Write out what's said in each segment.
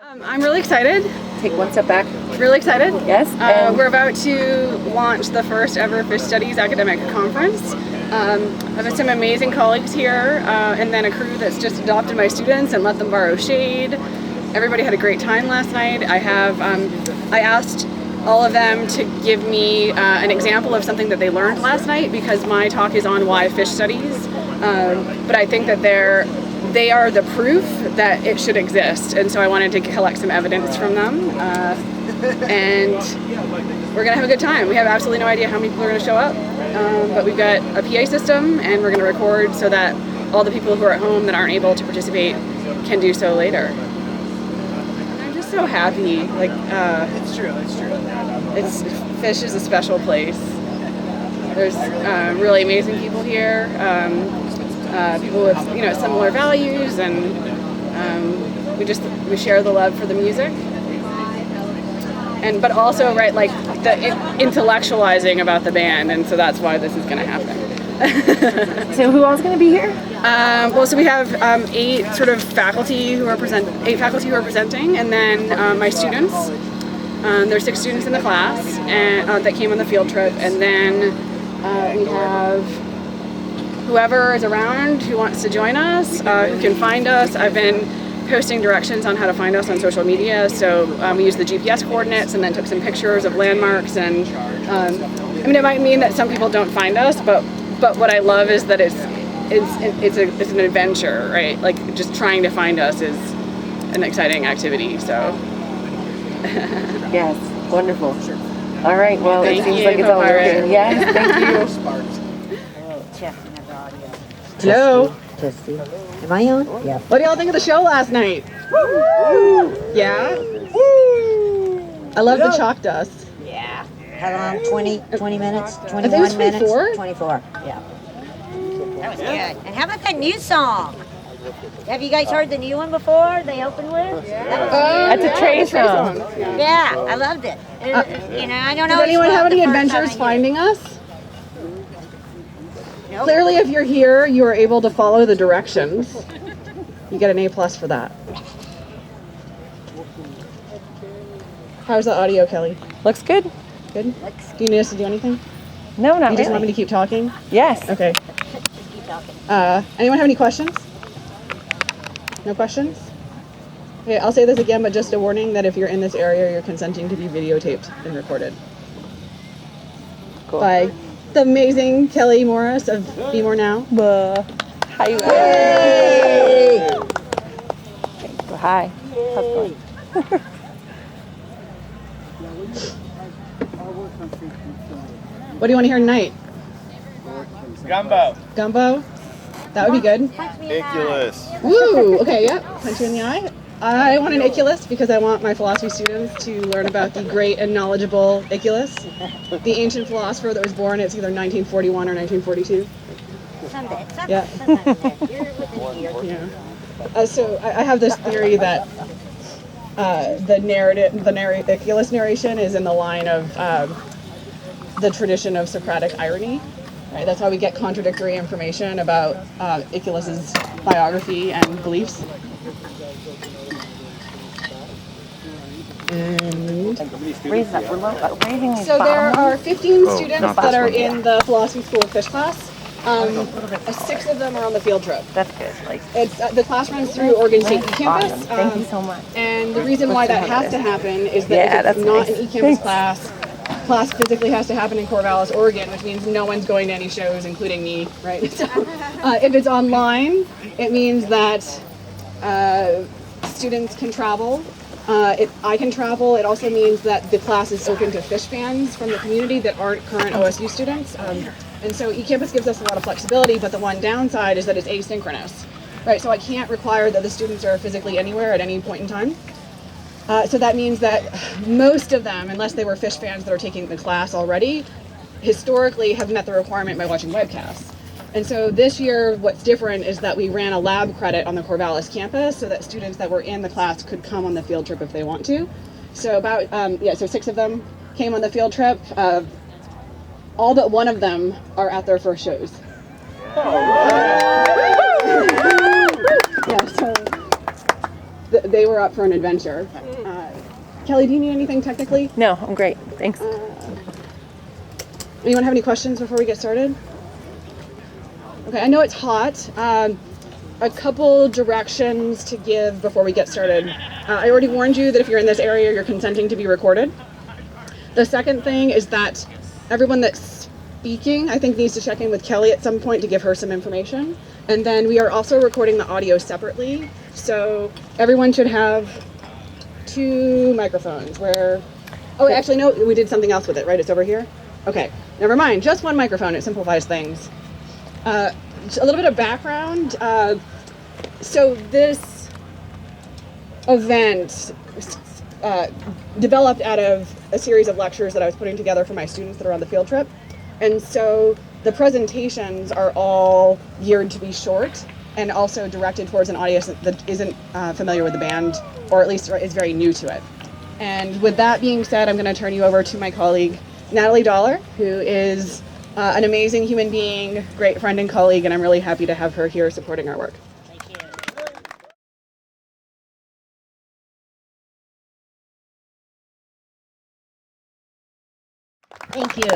I'm really excited. Take one step back. Really excited. Yes. We're about to launch the first ever Phish Studies academic conference. I've had some amazing colleagues here, and then a crew that's just adopted my students and let them borrow shade. Everybody had a great time last night. I asked all of them to give me an example of something that they learned last night, because my talk is on why Phish Studies. But I think that they are the proof that it should exist, and so I wanted to collect some evidence from them, and we're gonna have a good time. We have absolutely no idea how many people are gonna show up, but we've got a PA system, and we're gonna record so that all the people who are at home that aren't able to participate can do so later. And I'm just so happy. Like, It's true. Phish is a special place. There's really amazing people here. People with similar values, and we share the love for the music, but also like the intellectualizing about the band, and so that's why this is going to happen. So who else is going to be here? So we have eight faculty who are presenting, and then my students. There's 6 students in the class and that came on the field trip, and then we have whoever is around who wants to join us, who can find us. I've been posting directions on how to find us on social media, so we used the GPS coordinates and then took some pictures of landmarks, and it might mean that some people don't find us, but what I love is that it's an adventure, right? Like, just trying to find us is an exciting activity, so. Yes, wonderful. Sure. All right, well, Thank it seems you, like it's all Papyrus. working. Yes, thank you. Hello. Testing. Am I on? Yeah. What do y'all think of the show last night? Woo! Yeah? Woo! I love the chalk dust. Yeah. How long? 20 minutes? 21 I think it was minutes? 24. 24. Yeah. That was good. And how about that new song? Have you guys heard the new one before they opened with? That's a Trey song. Yeah, I loved it. I don't know. Does anyone have any adventures finding us? Nope. Clearly, if you're here, you are able to follow the directions. You get an A+ for that. How's the audio, Kelly? Looks good. Good? Do you need us to do anything? No, not You just want me really. to keep talking? Yes. Okay. Keep talking. Anyone have any questions? No questions? Okay, I'll say this again, but just a warning that if you're in this area, you're consenting to be videotaped and recorded. Cool. By the amazing Kelly Morris of Be More Now. How you Yay! Okay, so hi. How's it going? What do you want to hear tonight? Gumbo. Gumbo? That would be good. Ridiculous. Woo! Okay, yep. Punch you in the eye. I want an Iculus because I want my philosophy students to learn about the great and knowledgeable Iculus, the ancient philosopher that was born, it's either 1941 or 1942. Someday. Yeah. You're within here. Yeah. So I have this theory that the Iculus narration is in the line of the tradition of Socratic irony. Right? That's how we get contradictory information about Iculus's biography and beliefs. And Raise up. We're raising these so there bottles. are 15 students not that this are one. in the Philosophy School of Phish class. 6 of them are on the field trip. That's good. Like, It's the class runs through Oregon State campus. awesome. Thank you so much. And the reason why that has to happen is that Yeah, if that's it's not nice. an e-campus class physically has to happen in Corvallis, Oregon, which means no one's going to any shows, including me, right? So if it's online, it means that students can travel. I can travel. It also means that the class is open to Phish fans from the community that aren't current OSU students. And so eCampus gives us a lot of flexibility, but the one downside is that it's asynchronous, right? So I can't require that the students are physically anywhere at any point in time. So that means that most of them, unless they were Phish fans that are taking the class already, historically have met the requirement by watching webcasts. And so this year, what's different is that we ran a lab credit on the Corvallis campus so that students that were in the class could come on the field trip if they want to. So so 6 of them came on the field trip. All but 1 of them are at their first shows. Yeah, so they were up for an adventure. Kelly, do you need anything technically? No, I'm great. Thanks. Anyone have any questions before we get started? Okay, I know it's hot. A couple directions to give before we get started. I already warned you that if you're in this area, you're consenting to be recorded. The second thing is that everyone that's speaking, I think, needs to check in with Kelly at some point to give her some information. And then we are also recording the audio separately. So everyone should have 2 microphones where, oh, actually, no, we did something else with it, right? It's over here? Okay, never mind. Just 1 microphone. It simplifies things. A little bit of background. So this event developed out of a series of lectures that I was putting together for my students that are on the field trip. And so the presentations are all geared to be short and also directed towards an audience that isn't familiar with the band, or at least is very new to it. And with that being said, I'm going to turn you over to my colleague, Natalie Dollar, who is an amazing human being, great friend and colleague, and I'm really happy to have her here supporting our work. Thank you.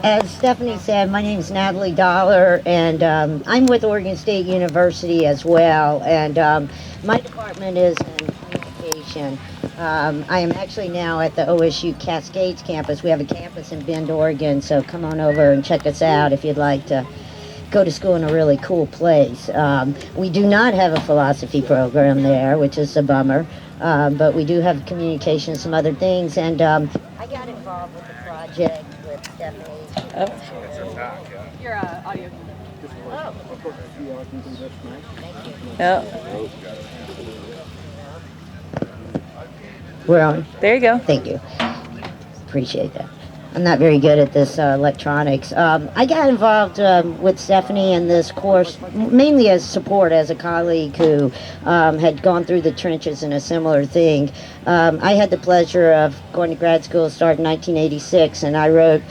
As Stephanie said, my name is Natalie Dollar, and I'm with Oregon State University as well, and my department is in communication. I am actually now at the OSU Cascades campus. We have a campus in Bend, Oregon, so come on over and check us out if you'd like to go to school in a really cool place. We do not have a philosophy program there, which is a bummer, but we do have communication and some other things, and I got involved with the project with Stephanie. Your audio. Oh. Oh, We're on. there you go. Thank you. Appreciate that. I'm not very good at this electronics. I got involved with Stephanie in this course mainly as support, as a colleague who had gone through the trenches in a similar thing. I had the pleasure of going to grad school, started in 1986, and I wrote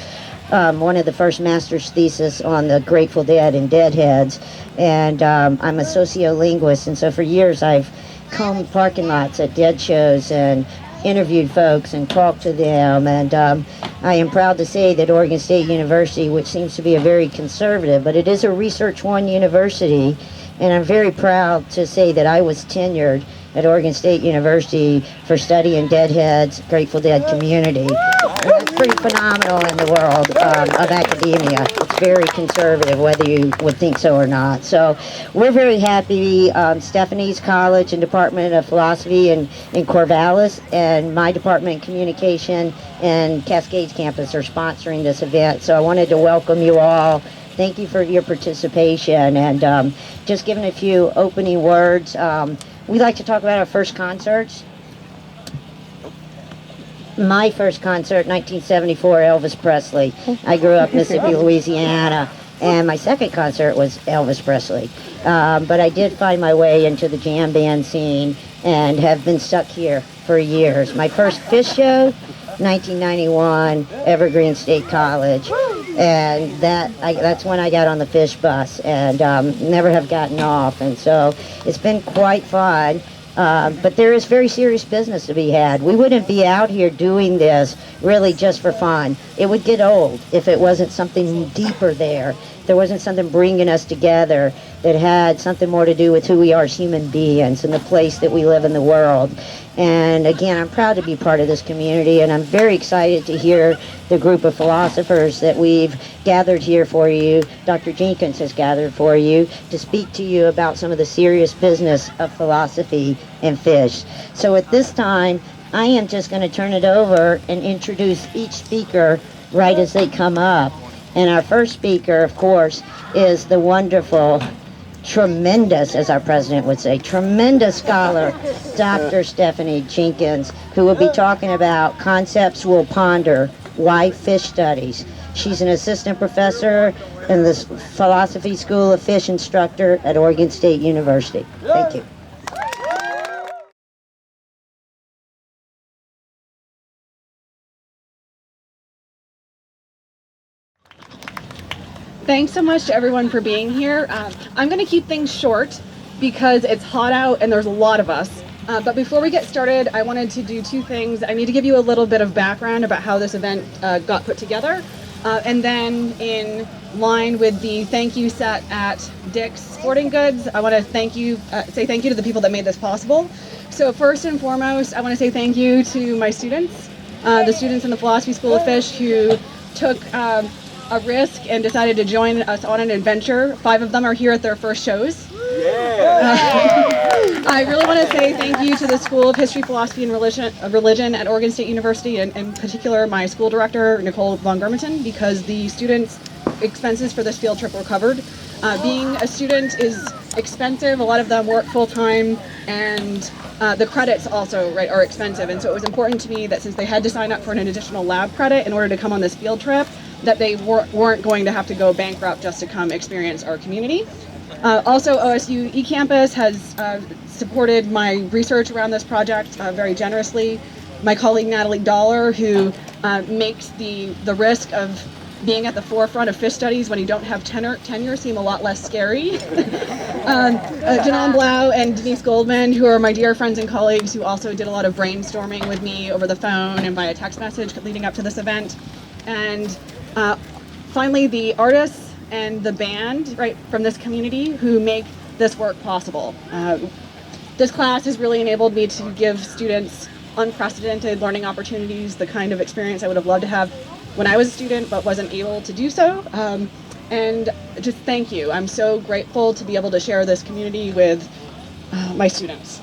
one of the first master's thesis on the Grateful Dead and Deadheads, and I'm a sociolinguist, and so for years I've combed parking lots at Dead shows and interviewed folks and talked to them, and I am proud to say that Oregon State University, which seems to be a very conservative, but it is a Research One university, and I'm very proud to say that I was tenured at Oregon State University for studying Deadheads, Grateful Dead community. And that's pretty phenomenal in the world of academia. It's very conservative, whether you would think so or not. So we're very happy. Stephanie's college and Department of Philosophy in Corvallis, and my department in communication and Cascades campus are sponsoring this event. So I wanted to welcome you all. Thank you for your participation, and just giving a few opening words. We like to talk about our first concerts. My first concert, 1974, Elvis Presley. I grew up in Mississippi, Louisiana, and my second concert was Elvis Presley. But I did find my way into the jam band scene and have been stuck here for years. My first Phish show, 1991, Evergreen State College. And that's when I got on the Phish bus, and never have gotten off. And so it's been quite fun. But there is very serious business to be had. We wouldn't be out here doing this really just for fun. It would get old if it wasn't something deeper there. There wasn't something bringing us together that had something more to do with who we are as human beings and the place that we live in the world. And again, I'm proud to be part of this community, and I'm very excited to hear the group of philosophers that we've gathered here for you. Dr. Jenkins has gathered for you to speak to you about some of the serious business of philosophy and Phish. So at this time, I am just going to turn it over and introduce each speaker right as they come up. And our first speaker, of course, is the wonderful, tremendous, as our president would say, tremendous scholar, Dr. Stephanie Jenkins, who will be talking about Concepts We'll Ponder, Why Phish Studies. She's an assistant professor in the Philosophy School of Phish Instructor at Oregon State University. Thank you. Thanks so much to everyone for being here. I'm going to keep things short. because it's hot out and there's a lot of us. But before we get started, I wanted to do two things. I need to give you a little bit of background about how this event got put together. And then in line with the thank you set at Dick's Sporting Goods, I want to say thank you to the people that made this possible. So first and foremost, I want to say thank you to my students, the students in the Philosophy School of Phish who took a risk and decided to join us on an adventure. 5 of them are here at their first shows. I really want to say thank you to the School of History, Philosophy, and Religion at Oregon State University, and in particular my school director, Nicole von Germerton, because the students' expenses for this field trip were covered. Being a student is expensive. A lot of them work full-time, and the credits also are expensive. And so it was important to me that since they had to sign up for an additional lab credit in order to come on this field trip, that they weren't going to have to go bankrupt just to come experience our community. Also, OSU eCampus has supported my research around this project very generously. My colleague Natalie Dollar, who makes the risk of being at the forefront of Phish Studies when you don't have tenure seem a lot less scary. Jnan, Blau, and Denise Goldman, who are my dear friends and colleagues who also did a lot of brainstorming with me over the phone and via text message leading up to this event. And finally, the artists and the band from this community who make this work possible. This class has really enabled me to give students unprecedented learning opportunities, the kind of experience I would have loved to have when I was a student but wasn't able to do so. And just thank you. I'm so grateful to be able to share this community with my students.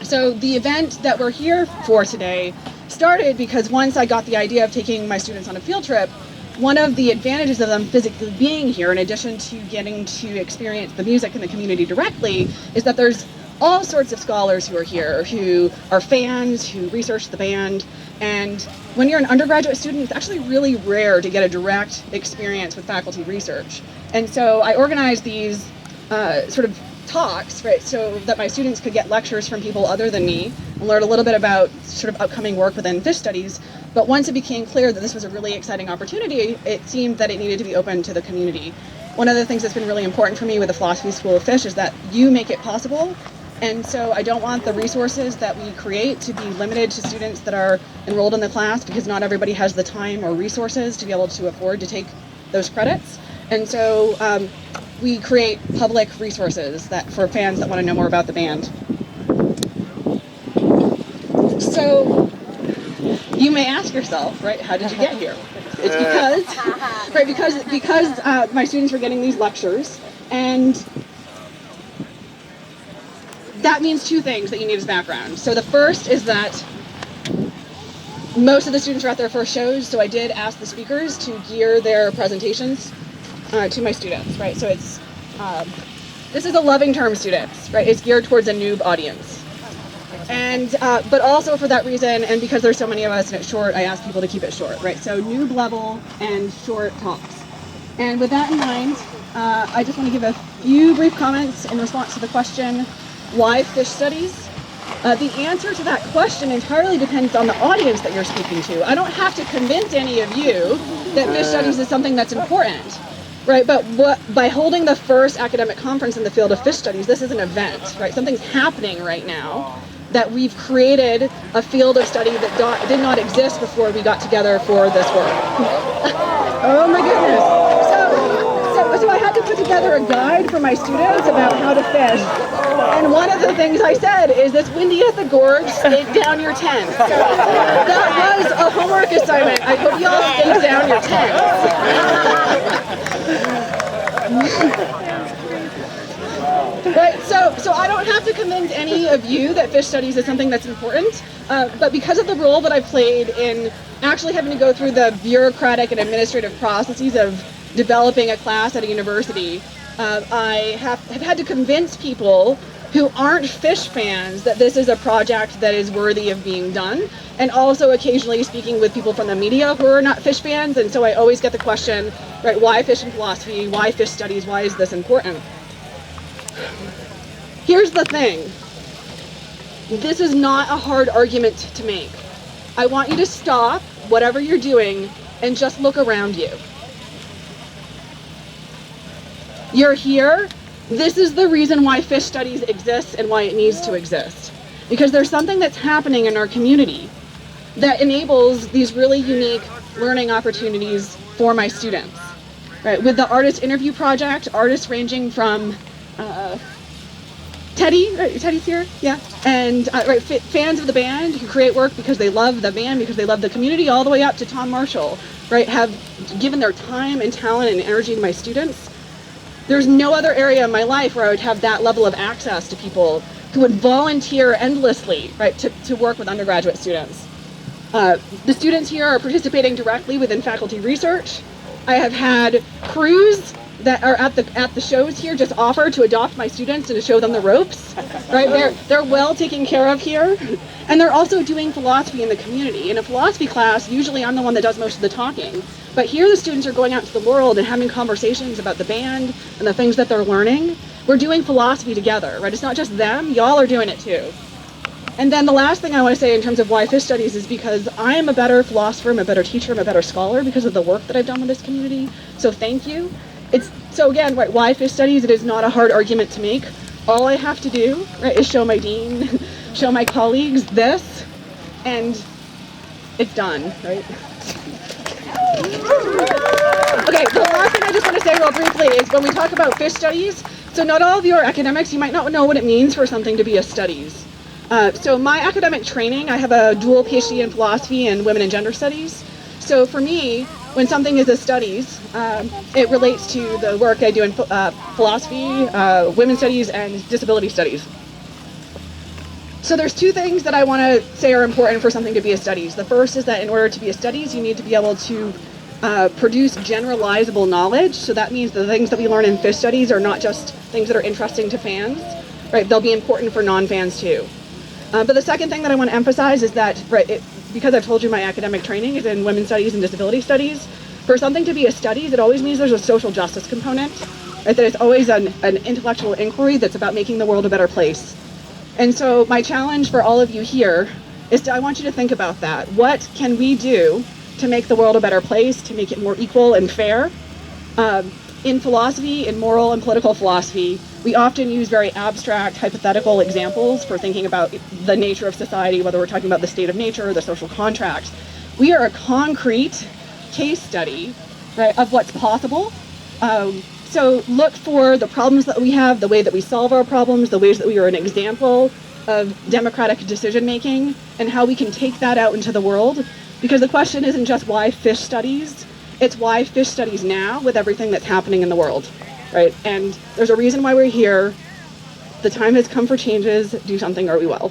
So the event that we're here for today started because once I got the idea of taking my students on a field trip, one of the advantages of them physically being here, in addition to getting to experience the music in the community directly, is that there's all sorts of scholars who are here, who are fans, who research the band. And when you're an undergraduate student, it's actually really rare to get a direct experience with faculty research. And so I organized these sort of talks, so that my students could get lectures from people other than me and learn a little bit about sort of upcoming work within Phish Studies. But once it became clear that this was a really exciting opportunity, it seemed that it needed to be open to the community. One of the things that's been really important for me with the Philosophy School of Phish is that you make it possible. And so I don't want the resources that we create to be limited to students that are enrolled in the class, because not everybody has the time or resources to be able to afford to take those credits. And so we create public resources for fans that want to know more about the band. So you may ask yourself, how did you get here? It's because my students were getting these lectures, and that means two things that you need as background. So the first is that most of the students are at their first shows, so I did ask the speakers to gear their presentations to my students, So it's this is a loving term, students, It's geared towards a noob audience. And but also for that reason, and because there's so many of us and it's short, I ask people to keep it short, So noob level and short talks. And with that in mind, I just want to give a few brief comments in response to the question, why Phish Studies? The answer to that question entirely depends on the audience that you're speaking to. I don't have to convince any of you that Phish Studies is something that's important. But by holding the first academic conference in the field of Phish Studies, this is an event, Something's happening right now that we've created a field of study that did not exist before we got together for this work. Oh my goodness. So I had to put together a guide for my students about how to fish. And one of the things I said is, it's windy at the gorge, stake down your tent. That was a homework assignment. I hope you all stake down your tent. So I don't have to convince any of you that Phish Studies is something that's important, but because of the role that I played in actually having to go through the bureaucratic and administrative processes of developing a class at a university, I have had to convince people who aren't Phish fans that this is a project that is worthy of being done, and also occasionally speaking with people from the media who are not Phish fans. And so I always get the question, why Phish and philosophy, why Phish Studies, why is this important? Here's the thing, this is not a hard argument to make. I want you to stop whatever you're doing and just look around you. You're here this is the reason why Phish Studies exists and why it needs to exist. Because there's something that's happening in our community that enables these really unique learning opportunities for my students. Right? With the artist interview project, artists ranging from Teddy, right, Teddy's here, yeah, and fans of the band who create work because they love the band, because they love the community, all the way up to Tom Marshall, right, have given their time and talent and energy to my students. There's no other area in my life where I would have that level of access to people who would volunteer endlessly, right, to work with undergraduate students. The students here are participating directly within faculty research. I have had crews that are at the shows here just offer to adopt my students and to show them the ropes, right? They're well taken care of here, and they're also doing philosophy in the community. In a philosophy class, usually I'm the one that does most of the talking, but here the students are going out to the world and having conversations about the band and the things that they're learning. We're doing philosophy together, right? It's not just them, y'all are doing it too. And then the last thing I want to say in terms of why Phish Studies is because I am a better philosopher, I'm a better teacher, I'm a better scholar because of the work that I've done with this community. So thank you. So again, right, why Phish Studies? It is not a hard argument to make. All I have to do, right, is show my dean, show my colleagues this, and it's done, right? Okay, the last thing I just want to say real briefly is when we talk about Phish Studies, so not all of you are academics, you might not know what it means for something to be a studies. So my academic training, I have a dual PhD in philosophy and women and gender studies. So for me, when something is a studies, it relates to the work I do in philosophy, women's studies, and disability studies. So there's two things that I want to say are important for something to be a studies. The first is that in order to be a studies, you need to be able to produce generalizable knowledge. So that means the things that we learn in Phish Studies are not just things that are interesting to fans, right? They'll be important for non-fans too. But the second thing that I want to emphasize is that, right, because I've told you my academic training is in women's studies and disability studies, for something to be a studies, it always means there's a social justice component, right? That it's always an intellectual inquiry that's about making the world a better place. And so my challenge for all of you here is I want you to think about that. What can we do to make the world a better place, to make it more equal and fair? In philosophy, in moral and political philosophy, we often use very abstract, hypothetical examples for thinking about the nature of society, whether we're talking about the state of nature or the social contract. We are a concrete case study, right, of what's possible. So look for the problems that we have, the way that we solve our problems, the ways that we are an example of democratic decision making, and how we can take that out into the world. Because the question isn't just why Phish Studies, it's why Phish Studies now with everything that's happening in the world, right? And there's a reason why we're here. The time has come for changes. Do something or we will.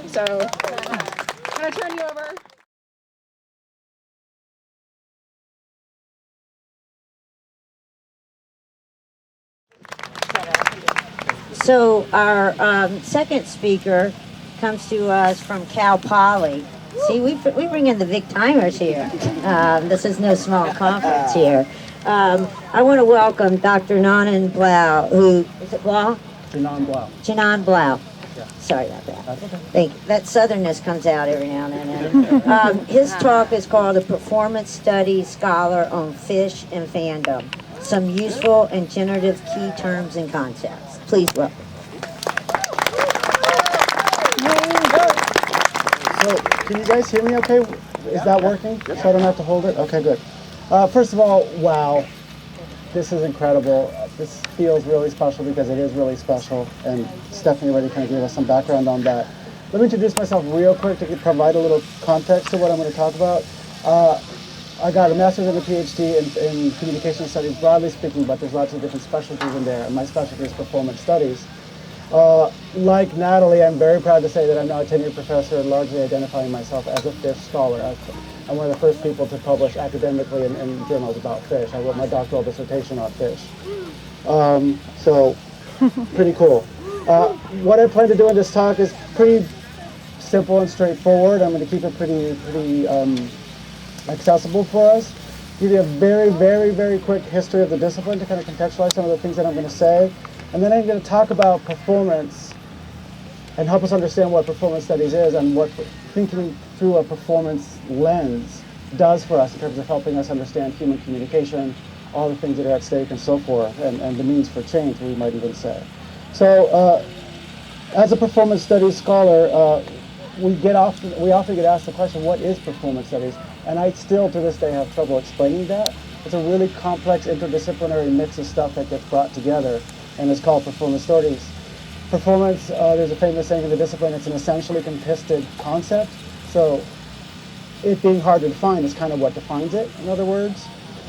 So I'm gonna turn you over. So our second speaker comes to us from Cal Poly. See, we bring in the big timers here. This is no small conference here. I want to welcome Dr. Jnan Blau, who, is it Blau? Jnan Blau. Jnan Blau. Yeah. Sorry about that. That's okay. Thank you. That southernness comes out every now and then. His talk is called A Performance Studies Scholar on Phish and Phandom. Some useful and generative key terms and concepts. Please welcome. So, can you guys hear me okay? Is that working? So I don't have to hold it? Okay, good. First of all, wow. This is incredible. This feels really special because it is really special, and Stephanie already kind of gave us some background on that. Let me introduce myself real quick to provide a little context to what I'm going to talk about. I got a master's and a PhD in communication studies, broadly speaking, but there's lots of different specialties in there, and my specialty is performance studies. Like Natalie, I'm very proud to say that I'm now a tenured professor and largely identifying myself as a Phish scholar. I'm one of the first people to publish academically in journals about Phish. I wrote my doctoral dissertation on Phish. So, pretty cool. What I plan to do in this talk is pretty simple and straightforward. I'm going to keep it pretty accessible for us. Give you a very, very, very quick history of the discipline to kind of contextualize some of the things that I'm going to say. And then I'm going to talk about performance and help us understand what performance studies is and what thinking through a performance lens does for us in terms of helping us understand human communication, all the things that are at stake and so forth, and the means for change, we might even say. So as a performance studies scholar, we often get asked the question, what is performance studies? And I still to this day have trouble explaining that. It's a really complex interdisciplinary mix of stuff that gets brought together and is called performance studies. Performance, there's a famous saying in the discipline, it's an essentially contested concept. So it being hard to define is kind of what defines it, in other words.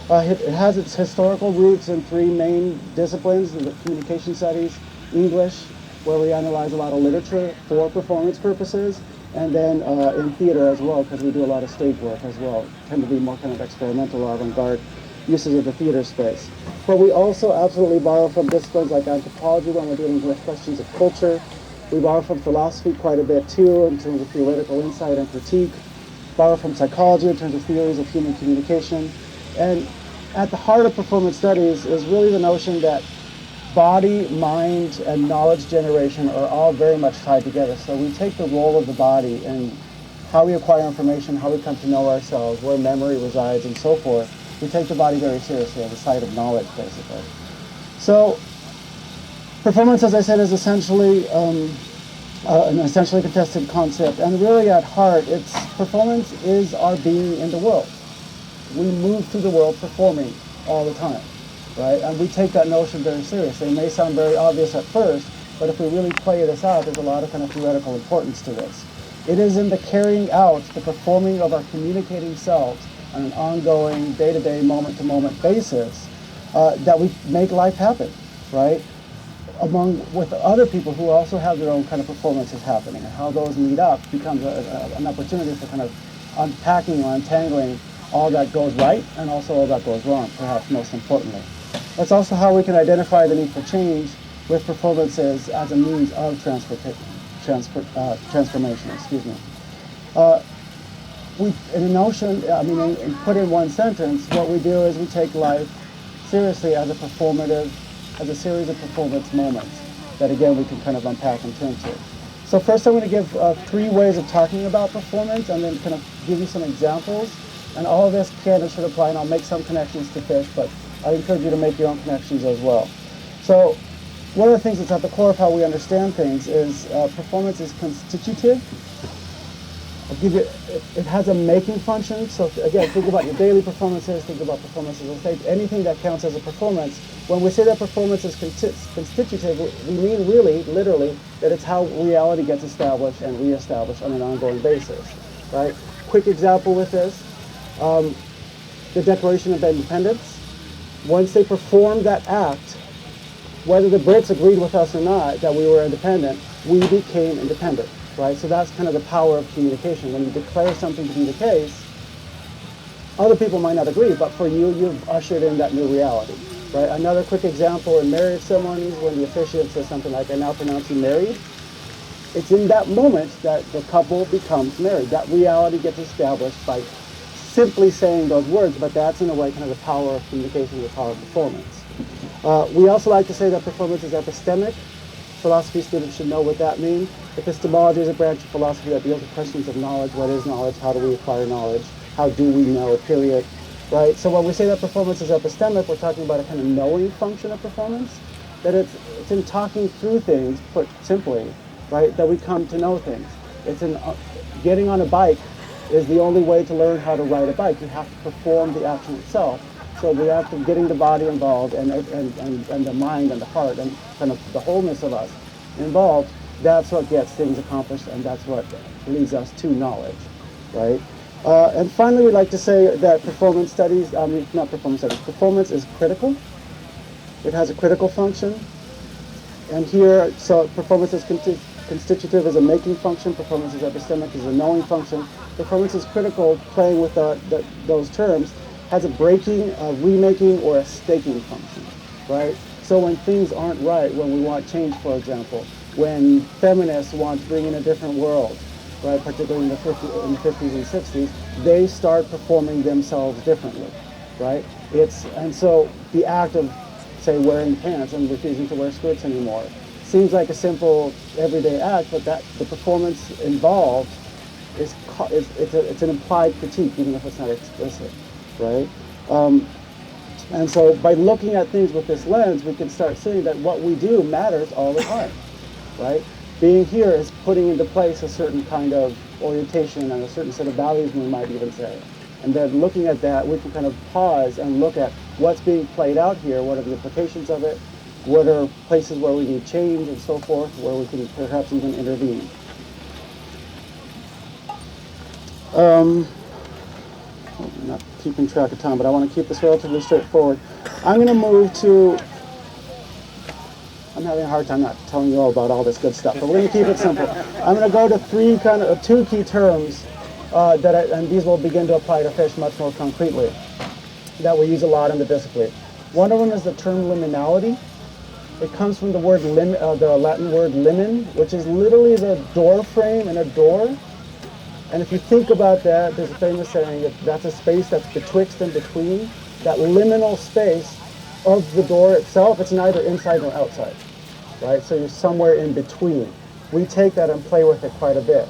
It has its historical roots in three main disciplines: the communication studies, English, where we analyze a lot of literature for performance purposes, and then in theater as well, because we do a lot of stage work as well. Tend to be more kind of experimental or avant-garde uses of the theater space. But we also absolutely borrow from disciplines like anthropology when we're dealing with questions of culture. We borrow from philosophy quite a bit too, in terms of theoretical insight and critique. Borrow from psychology in terms of theories of human communication. And at the heart of performance studies is really the notion that body, mind, and knowledge generation are all very much tied together. So we take the role of the body and how we acquire information, how we come to know ourselves, where memory resides, and so forth. We take the body very seriously as a site of knowledge, basically. So performance, as I said, is essentially an essentially contested concept, and really at heart, performance is our being in the world. We move through the world performing all the time, right? And we take that notion very seriously. It may sound very obvious at first, but if we really play this out, there's a lot of kind of theoretical importance to this. It is in the carrying out, the performing of our communicating selves on an ongoing, day-to-day, moment-to-moment basis that we make life happen, right? With other people who also have their own kind of performances happening, and how those meet up becomes an opportunity for kind of unpacking or untangling all that goes right and also all that goes wrong, perhaps most importantly. That's also how we can identify the need for change with performances as a means of transformation. Put in one sentence, what we do is we take life seriously as a series of performance moments that, again, we can kind of unpack and turn to. So first I'm going to give 3 ways of talking about performance, and then kind of give you some examples. And all of this can and should apply, and I'll make some connections to Phish, but I encourage you to make your own connections as well. So one of the things that's at the core of how we understand things is performance is constitutive. It has a making function. So again, think about your daily performances, think about performances on stage, anything that counts as a performance. When we say that performance is constitutive, we mean really, literally, that it's how reality gets established and reestablished on an ongoing basis, right? Quick example with this, the Declaration of Independence. Once they performed that act, whether the Brits agreed with us or not that we were independent, we became independent, right? So that's kind of the power of communication. When you declare something to be the case, other people might not agree, but for you, you've ushered in that new reality, right? Another quick example in marriage ceremonies, when the officiant says something like, "I now pronounce you married," it's in that moment that the couple becomes married. That reality gets established by simply saying those words, but that's in a way kind of the power of communication, the power of performance. We also like to say that performance is epistemic. Philosophy students should know what that means. Epistemology is a branch of philosophy that deals with questions of knowledge. What is knowledge? How do we acquire knowledge? How do we know, period, right? So when we say that performance is epistemic, we're talking about a kind of knowing function of performance, that it's in talking through things, put simply, right, that we come to know things. It's in getting on a bike is the only way to learn how to ride a bike. You have to perform the action itself. So the act of getting the body involved and the mind and the heart and kind of the wholeness of us involved, that's what gets things accomplished, and that's what leads us to knowledge, right? And finally, we'd like to say that performance is critical. It has a critical function. And here, so performance is constitutive is a making function, performance is epistemic is a knowing function. Performance is critical, playing with those terms, has a breaking, a remaking, or a staking function, right? So when things aren't right, when we want change, for example, when feminists want to bring in a different world, right, particularly in the 50s and 60s, they start performing themselves differently, right? And so the act of, say, wearing pants and refusing to wear skirts anymore seems like a simple everyday act, but that the performance involved it's an implied critique, even if it's not explicit, right? And so by looking at things with this lens, we can start seeing that what we do matters all the time, right? Being here is putting into place a certain kind of orientation and a certain set of values, we might even say. And then looking at that, we can kind of pause and look at what's being played out here, what are the implications of it, what are places where we need change and so forth, where we can perhaps even intervene. I'm not keeping track of time, but I want to keep this relatively straightforward. I'm going to move to, I'm having a hard time not telling you all about all this good stuff, but we're going to keep it simple. I'm going to go to two key terms and these will begin to apply to Phish much more concretely, that we use a lot in the discipline. One of them is the term liminality. It comes from the word the Latin word limen, which is literally the door frame in a door. And if you think about that, there's a famous saying that that's a space that's betwixt and between. That liminal space of the door itself, it's neither inside nor outside, right? So you're somewhere in between. We take that and play with it quite a bit.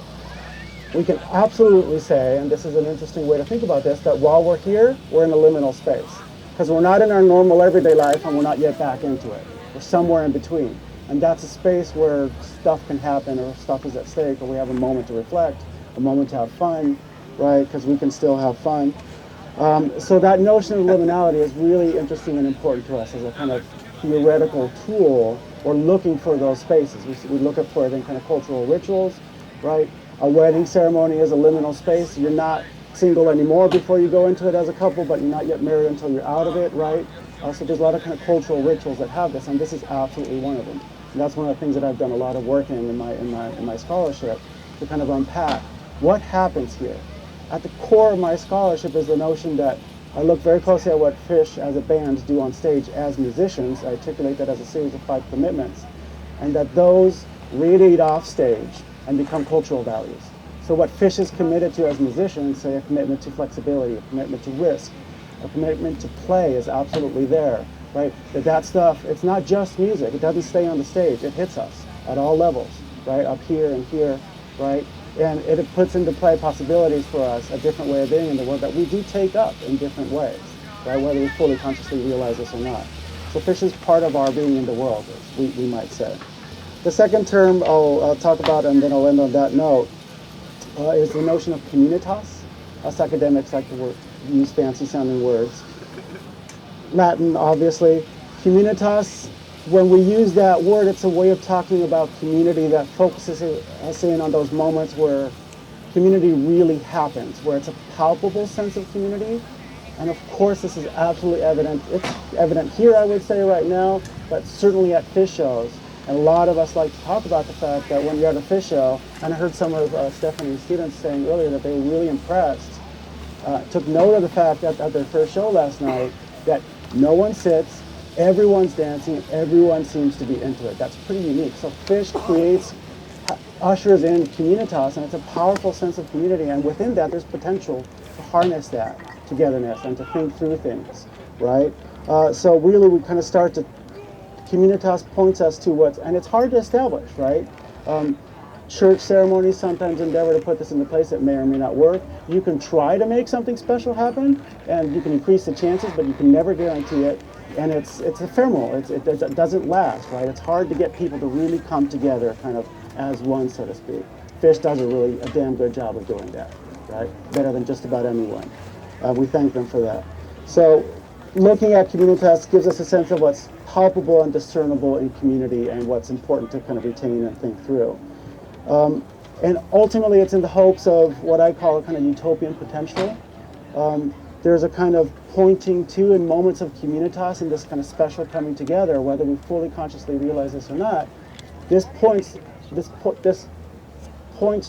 We can absolutely say, and this is an interesting way to think about this, that while we're here, we're in a liminal space. Because we're not in our normal everyday life and we're not yet back into it. We're somewhere in between. And that's a space where stuff can happen or stuff is at stake or we have a moment to reflect, a moment to have fun, right? Because we can still have fun. So that notion of liminality is really interesting and important to us as a kind of theoretical tool. We're looking for those spaces. We look for it in kind of cultural rituals, right? A wedding ceremony is a liminal space. You're not single anymore before you go into it as a couple, but you're not yet married until you're out of it, right? So there's a lot of kind of cultural rituals that have this, and this is absolutely one of them. And that's one of the things that I've done a lot of work in my scholarship, to kind of unpack what happens here. At the core of my scholarship is the notion that I look very closely at what Phish as a band do on stage as musicians. I articulate that as a series of 5 commitments, and that those radiate off stage and become cultural values. So what Phish is committed to as musicians, say a commitment to flexibility, a commitment to risk, a commitment to play is absolutely there, right? That stuff, it's not just music. It doesn't stay on the stage. It hits us at all levels, right? Up here and here, right? And it puts into play possibilities for us, a different way of being in the world that we do take up in different ways, right? Whether we fully consciously realize this or not. So Phish is part of our being in the world, we might say. The second term I'll talk about, and then I'll end on that note, is the notion of communitas. Us academics like to use fancy-sounding words. Latin, obviously. Communitas, when we use that word, it's a way of talking about community that focuses us in on those moments where community really happens, where it's a palpable sense of community. And of course, this is absolutely evident. It's evident here, I would say, right now, but certainly at Phish shows. And a lot of us like to talk about the fact that when you're at a Phish show, and I heard some of Stephanie's students saying earlier that they were really impressed, took note of the fact that at their first show last night, that no one sits, everyone's dancing, everyone seems to be into it. That's pretty unique. So Phish ushers in communitas, and it's a powerful sense of community, and within that there's potential to harness that togetherness and to think through things, right? So really we kind of start to, communitas points us to what's, and it's hard to establish, right? Church ceremonies sometimes endeavor to put this into place. It may or may not work. You can try to make something special happen, and you can increase the chances, but you can never guarantee it. And it's ephemeral. It doesn't last, right? It's hard to get people to really come together kind of as one, so to speak. Phish does a damn good job of doing that, right? Better than just about anyone. We thank them for that. So looking at communitas gives us a sense of what's palpable and discernible in community and what's important to kind of retain and think through. And ultimately it's in the hopes of what I call a kind of utopian potential. There's a kind of pointing to in moments of communitas and this kind of special coming together, whether we fully consciously realize this or not. This points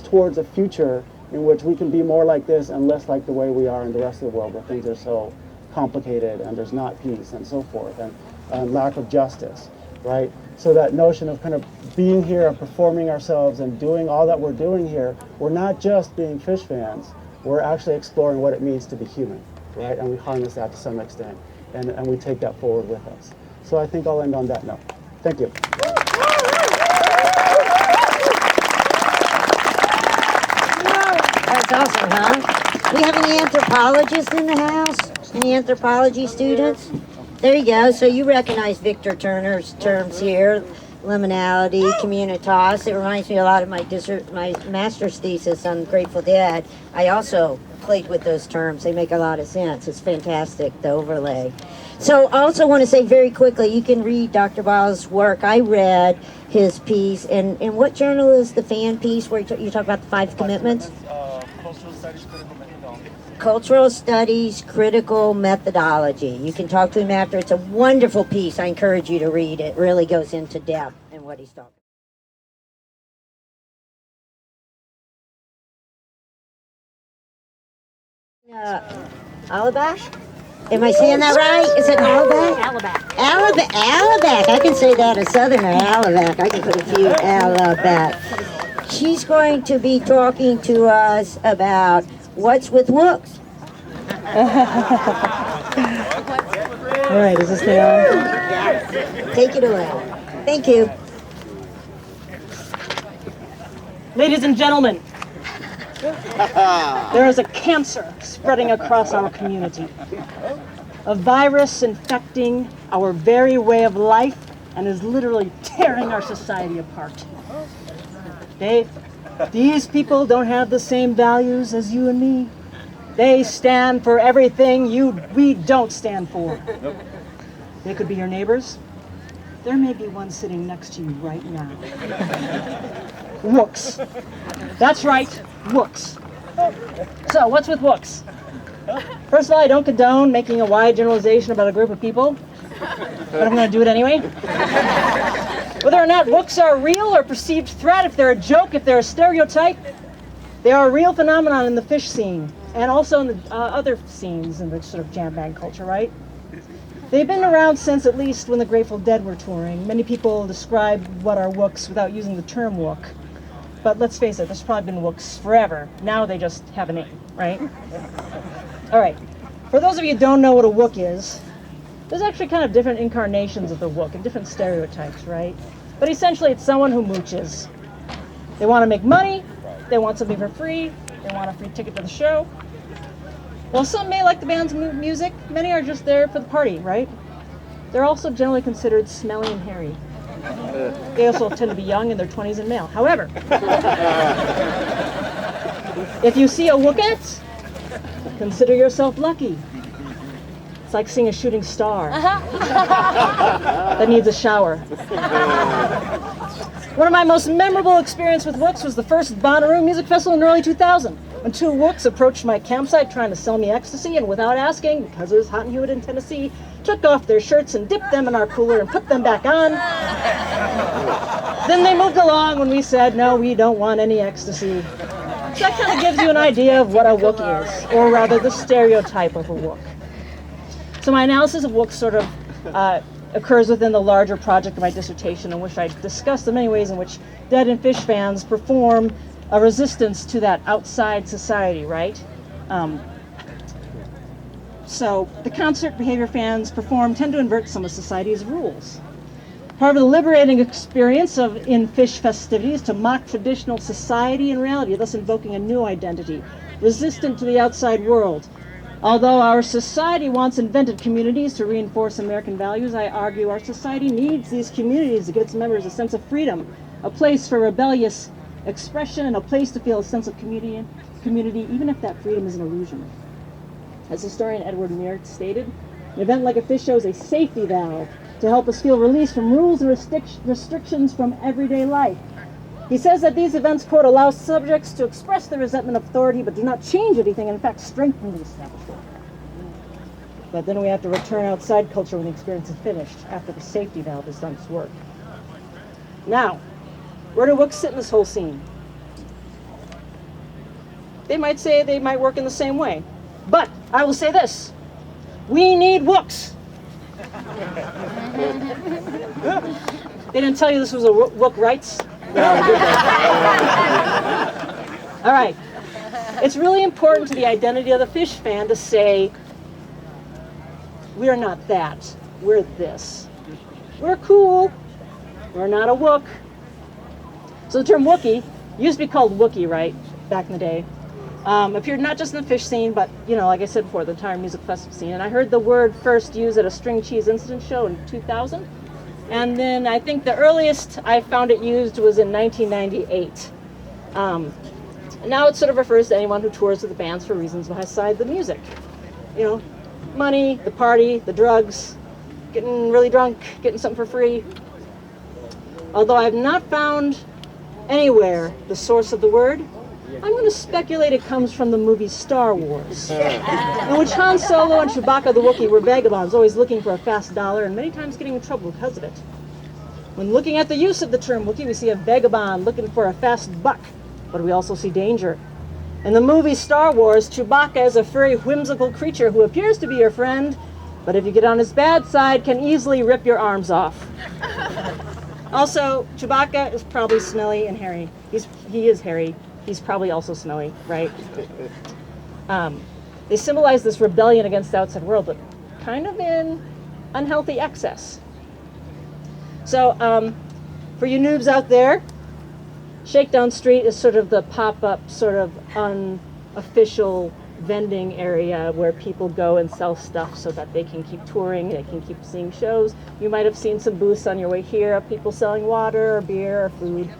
towards a future in which we can be more like this and less like the way we are in the rest of the world, where things are so complicated and there's not peace and so forth, and lack of justice, right? So that notion of kind of being here and performing ourselves and doing all that we're doing here, we're not just being Phish fans, we're actually exploring what it means to be human, right? And we harness that to some extent, and we take that forward with us. So I think I'll end on that note. Thank you. That's awesome, huh? We have any anthropologists in the house? Any anthropology students? There you go. So you recognize Victor Turner's terms here. Liminality, communitas. It reminds me a lot of my master's thesis on Grateful Dead. I also played with those terms. They make a lot of sense. It's fantastic, the overlay. So I also want to say very quickly, you can read Dr. Blau's work. I read his piece. And what journal is the fan piece where you talk about the 5 commitments? Cultural Studies, Critical Methodology. You can talk to him after. It's a wonderful piece. I encourage you to read it. It really goes into depth in what he's talking about. Allaback? Am I saying that right? Is it Allaback? Allaback. I can say that, a southerner, Allaback. I can put a few Allaback. She's going to be talking to us about what's with Wooks. All right, is this thing on? Take it away. Thank you. Ladies and gentlemen, there is a cancer spreading across our community. A virus infecting our very way of life and is literally tearing our society apart. These people don't have the same values as you and me. They stand for everything we don't stand for. They could be your neighbors. There may be one sitting next to you right now. Wooks. That's right, Wooks. So, what's with Wooks? First of all, I don't condone making a wide generalization about a group of people, but I'm going to do it anyway. Whether or not Wooks are a real or perceived threat, if they're a joke, if they're a stereotype, they are a real phenomenon in the Phish scene, and also in the other scenes in the sort of jam band culture, right? They've been around since at least when the Grateful Dead were touring. Many people describe what are Wooks without using the term Wook. But let's face it, there's probably been Wooks forever. Now they just have a name, right? All right. For those of you who don't know what a Wook is, there's actually kind of different incarnations of the Wook and different stereotypes, right? But essentially it's someone who mooches. They want to make money, they want something for free, they want a free ticket to the show. While some may like the band's music, many are just there for the party, right? They're also generally considered smelly and hairy. They also tend to be young, in their 20s and male. However, if you see a Wookette, consider yourself lucky. It's like seeing a shooting star that needs a shower. One of my most memorable experiences with Wooks was the first Bonnaroo Music Festival in early 2000. When 2 Wooks approached my campsite trying to sell me ecstasy, and without asking, because it was hot and humid in Tennessee, took off their shirts and dipped them in our cooler and put them back on. Then they moved along when we said, no, we don't want any ecstasy. So that kind of gives you an idea of what a Wook is, or rather the stereotype of a Wook. So my analysis of Wooks sort of occurs within the larger project of my dissertation, in which I discuss the many ways in which Dead and Phish fans perform a resistance to that outside society, right? So the concert behavior fans perform tend to invert some of society's rules. However, the liberating experience in Phish festivities to mock traditional society and reality, thus invoking a new identity, resistant to the outside world. Although our society once invented communities to reinforce American values, I argue our society needs these communities to give its members a sense of freedom, a place for rebellious expression, and a place to feel a sense of community, even if that freedom is an illusion. As historian Edward Muir stated, an event like a Phish show is a safety valve to help us feel released from rules and restrictions from everyday life. He says that these events, quote, allow subjects to express their resentment of authority but do not change anything and in fact strengthen the establishment. But then we have to return outside culture when the experience is finished, after the safety valve has done its work. Now, where do Wooks sit in this whole scene? They might say they might work in the same way. But I will say this. We need Wooks. They didn't tell you this was a Wook rights? All right. It's really important to the identity of the Phish fan to say, we're not that. We're this. We're cool. We're not a Wook. So the term Wookiee used to be called Wookiee, right? Back in the day. Appeared not just in the Phish scene, but, like I said before, the entire music festival scene. And I heard the word first used at a string cheese incident show in 2000. And then I think the earliest I found it used was in 1998. Now it sort of refers to anyone who tours with the bands for reasons beside the music. Money, the party, the drugs, getting really drunk, getting something for free. Although I have not found anywhere the source of the word, I'm going to speculate it comes from the movie Star Wars, in which Han Solo and Chewbacca the Wookiee were vagabonds, always looking for a fast dollar and many times getting in trouble because of it. When looking at the use of the term Wookiee, we see a vagabond looking for a fast buck, but we also see danger. In the movie Star Wars, Chewbacca is a furry, whimsical creature who appears to be your friend, but if you get on his bad side, can easily rip your arms off. Also, Chewbacca is probably smelly and hairy. He is hairy. He's probably also smelly, right? They symbolize this rebellion against the outside world, but kind of in unhealthy excess. So, for you noobs out there, Shakedown Street is sort of the pop-up, sort of unofficial vending area where people go and sell stuff so that they can keep touring, they can keep seeing shows. You might have seen some booths on your way here of people selling water or beer or food.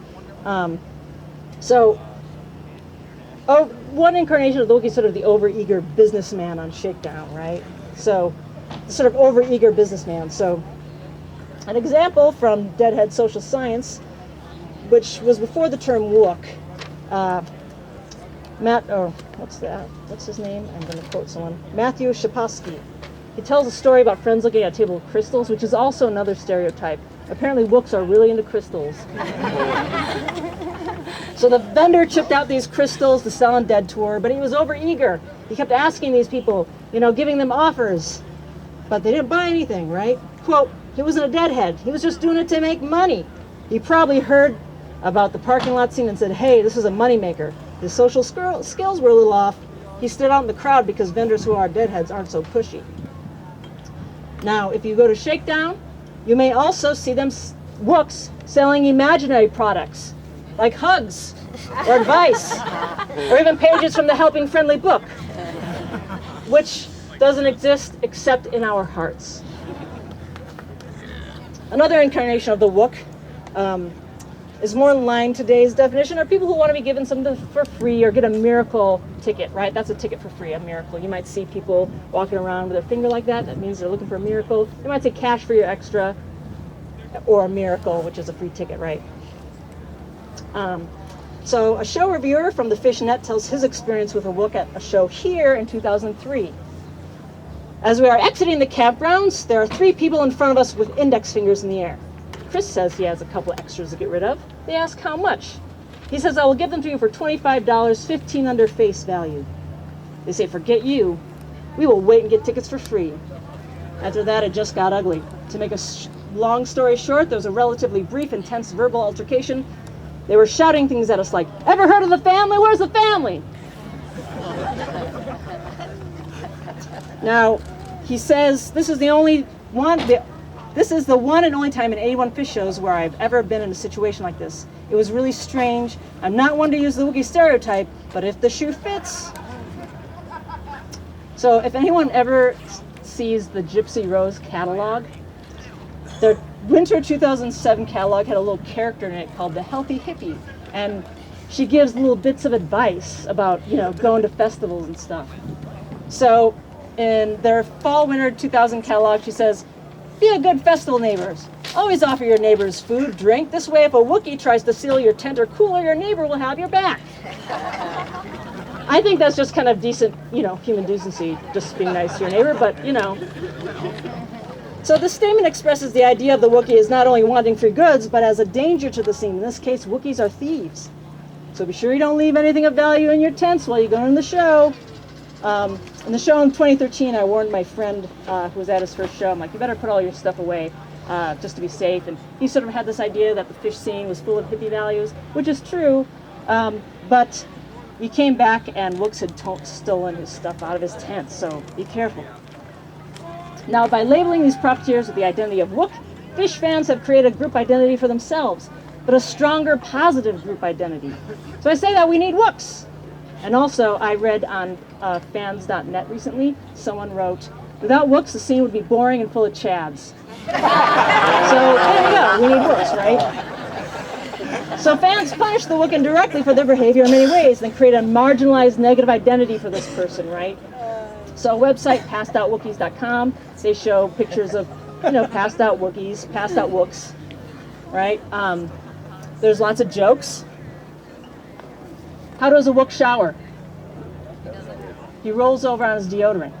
One incarnation of the Wookiee is sort of the overeager businessman on Shakedown, right? So, the sort of overeager businessman. So, an example from Deadhead Social Science, which was before the term Wook. What's his name? I'm going to quote someone. Matthew Shaposky. He tells a story about friends looking at a table of crystals, which is also another stereotype. Apparently, Wooks are really into crystals. So the vendor chipped out these crystals to sell on Dead Tour, but he was overeager. He kept asking these people, giving them offers, but they didn't buy anything, right? Quote, he wasn't a deadhead. He was just doing it to make money. He probably heard about the parking lot scene and said, hey, this is a moneymaker. His social skills were a little off. He stood out in the crowd because vendors who are deadheads aren't so pushy. Now, if you go to Shakedown, you may also see them, Wooks, selling imaginary products, like hugs, or advice, or even pages from the Helping Friendly book, which doesn't exist except in our hearts. Another incarnation of the Wook is more in line today's definition, are people who want to be given something for free or get a miracle ticket, right? That's a ticket for free, a miracle. You might see people walking around with their finger like that. That means they're looking for a miracle. They might say cash for your extra, or a miracle, which is a free ticket, right? So a show reviewer from the Phish Net tells his experience with a Wook at a show here in 2003. As we are exiting the campgrounds, there are 3 people in front of us with index fingers in the air. Chris says he has a couple extras to get rid of. They ask how much. He says, I will give them to you for $25, 15 under face value. They say, forget you. We will wait and get tickets for free. After that, it just got ugly. To make a long story short, there was a relatively brief, intense verbal altercation. They were shouting things at us like, ever heard of the Phamily? Where's the Phamily? Now, he says, this is the one and only time in 81 Phish shows where I've ever been in a situation like this. It was really strange. I'm not one to use the Wookiee stereotype, but if the shoe fits. So if anyone ever sees the Gypsy Rose catalog, their winter 2007 catalog had a little character in it called the Healthy Hippie, and she gives little bits of advice about, going to festivals and stuff. So in their fall winter 2000 catalog, she says, be a good festival neighbors. Always offer your neighbors food, drink. This way, if a Wookiee tries to steal your tent or cooler, your neighbor will have your back. I think that's just kind of decent, human decency, just being nice to your neighbor, but, So this statement expresses the idea of the Wookiee as not only wanting free goods, but as a danger to the scene. In this case, Wookiees are thieves. So be sure you don't leave anything of value in your tents while you go in the show. In the show in 2013, I warned my friend who was at his first show, I'm like, you better put all your stuff away just to be safe. And he sort of had this idea that the Phish scene was full of hippie values, which is true, but he came back and Wooks had stolen his stuff out of his tent, so be careful. Now, by labeling these profiteers with the identity of Wook, Phish fans have created a group identity for themselves, but a stronger positive group identity. So I say that we need Wooks. And also, I read on fans.net recently, someone wrote, without Wooks, the scene would be boring and full of chads. So there you go, we need Wooks, right? So fans punish the Wook indirectly for their behavior in many ways, then create a marginalized negative identity for this person, right? So a website, passedoutwookies.com, they show pictures of, passed out Wookiees, passed out Wooks, right? There's lots of jokes. How does a Wook shower? He rolls over on his deodorant.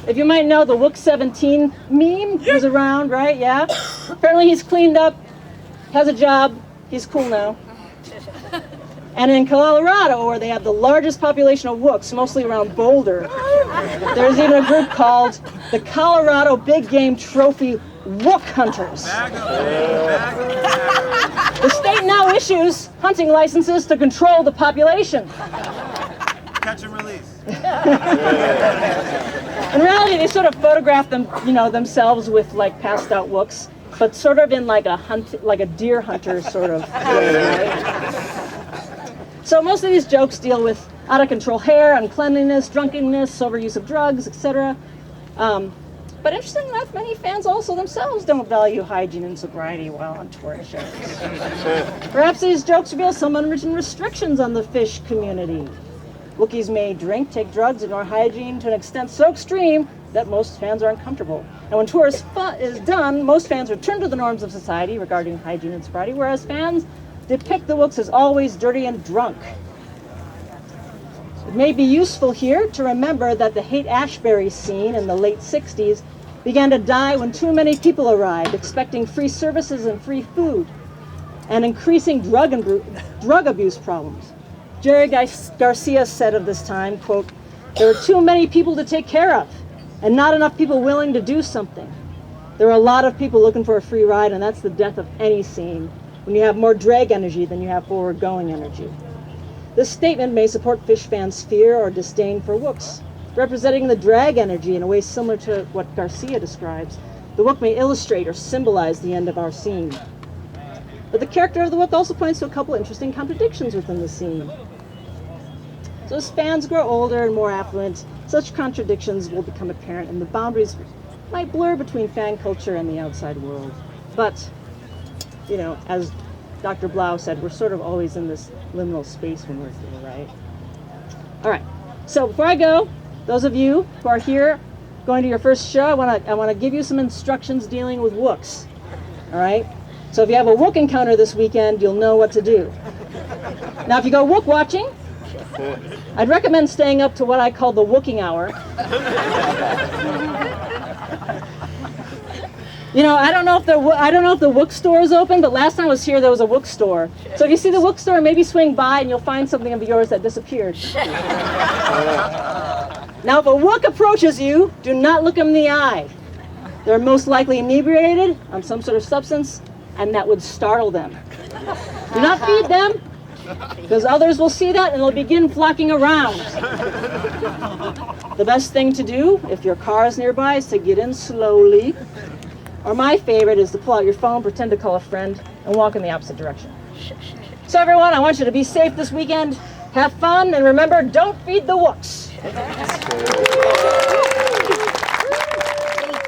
If you might know, the Wook 17 meme is around, right? Yeah. Apparently he's cleaned up, has a job, he's cool now. And in Colorado, where they have the largest population of Wooks, mostly around Boulder, there's even a group called the Colorado Big Game Trophy Wook Hunters. The state now issues hunting licenses to control the population. Catch and release. In reality, they sort of photograph them, themselves with like passed out Wooks, but sort of in like a deer hunter sort of way, right? So most of these jokes deal with out of control hair, uncleanliness, drunkenness, overuse of drugs, etc. But interestingly enough, many fans also themselves don't value hygiene and sobriety while on tour shows. Perhaps these jokes reveal some unwritten restrictions on the Phish community. Wookiees may drink, take drugs, ignore hygiene to an extent so extreme that most fans are uncomfortable. And when tour is done, most fans return to the norms of society regarding hygiene and sobriety, whereas fans depict the Wooks as always dirty and drunk. It may be useful here to remember that the Haight-Ashbury scene in the late 60s began to die when too many people arrived, expecting free services and free food, and increasing drug abuse problems. Jerry Garcia said of this time, quote, "There were too many people to take care of, and not enough people willing to do something. There are a lot of people looking for a free ride, and that's the death of any scene, when you have more drag energy than you have forward-going energy." This statement may support Phish fans' fear or disdain for Wooks. Representing the drag energy in a way similar to what Garcia describes, the Wook may illustrate or symbolize the end of our scene. But the character of the Wook also points to a couple interesting contradictions within the scene. So as fans grow older and more affluent, such contradictions will become apparent and the boundaries might blur between fan culture and the outside world. But, as Dr. Blau said, we're sort of always in this liminal space when we're here, right? All right, so before I go, those of you who are here going to your first show, I want to give you some instructions dealing with Wooks, all right? So if you have a Wook encounter this weekend, you'll know what to do. Now, if you go Wook watching, I'd recommend staying up to what I call the Wooking hour. I don't know if the Wook store is open, but last time I was here, there was a Wook store. So if you see the Wook store, maybe swing by and you'll find something of yours that disappeared. Now, if a Wook approaches you, do not look them in the eye. They're most likely inebriated on some sort of substance, and that would startle them. Do not feed them, because others will see that and they'll begin flocking around. The best thing to do, if your car is nearby, is to get in slowly. Or my favorite is to pull out your phone, pretend to call a friend, and walk in the opposite direction. So everyone, I want you to be safe this weekend, have fun, and remember, don't feed the Wooks. Thank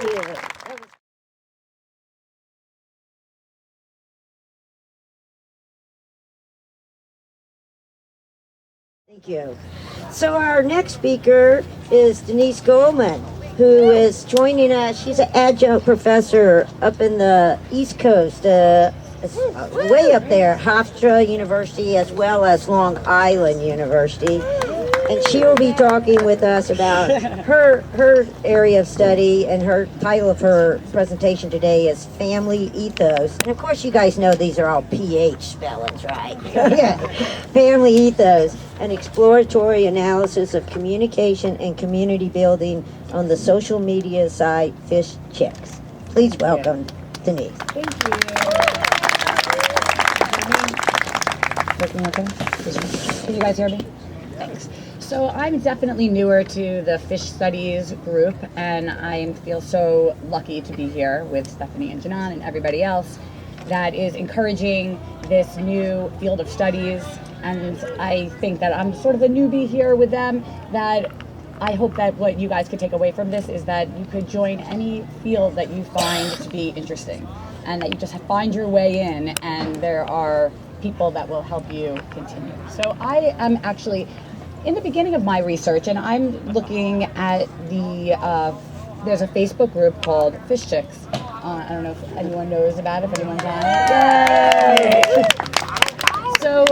you. Thank you. So our next speaker is Denise Goldman, who is joining us. She's an adjunct professor up in the East Coast, way up there, Hofstra University, as well as Long Island University. And she will be talking with us about her area of study, and her title of her presentation today is Family Ethos. And of course you guys know these are all PH spellings, right? Yeah. Family Ethos, an exploratory analysis of communication and community building on the social media site Phish Chicks. Please welcome Denise. Thank you. Working okay? Can you guys hear me? Thanks. So I'm definitely newer to the Phish Studies group, and I feel so lucky to be here with Stephanie and Jnan and everybody else that is encouraging this new field of studies And I think that I'm sort of a newbie here with them, that I hope that what you guys could take away from this is that you could join any field that you find to be interesting, and that you just find your way in, and there are people that will help you continue. So I am actually in the beginning of my research, and I'm looking at there's a Facebook group called Phish Chicks. I don't know if anyone knows about it, if anyone's on it. Yay! So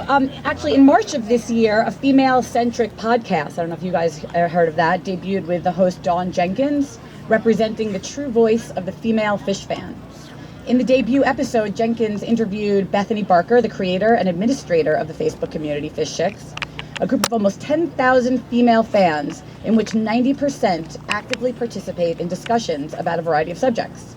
actually in March of this year, a female-centric podcast, I don't know if you guys heard of that, debuted with the host Dawn Jenkins, representing the true voice of the female Phish fan. In the debut episode, Jenkins interviewed Bethany Barker, the creator and administrator of the Facebook community Phish Chicks, a group of almost 10,000 female fans in which 90% actively participate in discussions about a variety of subjects.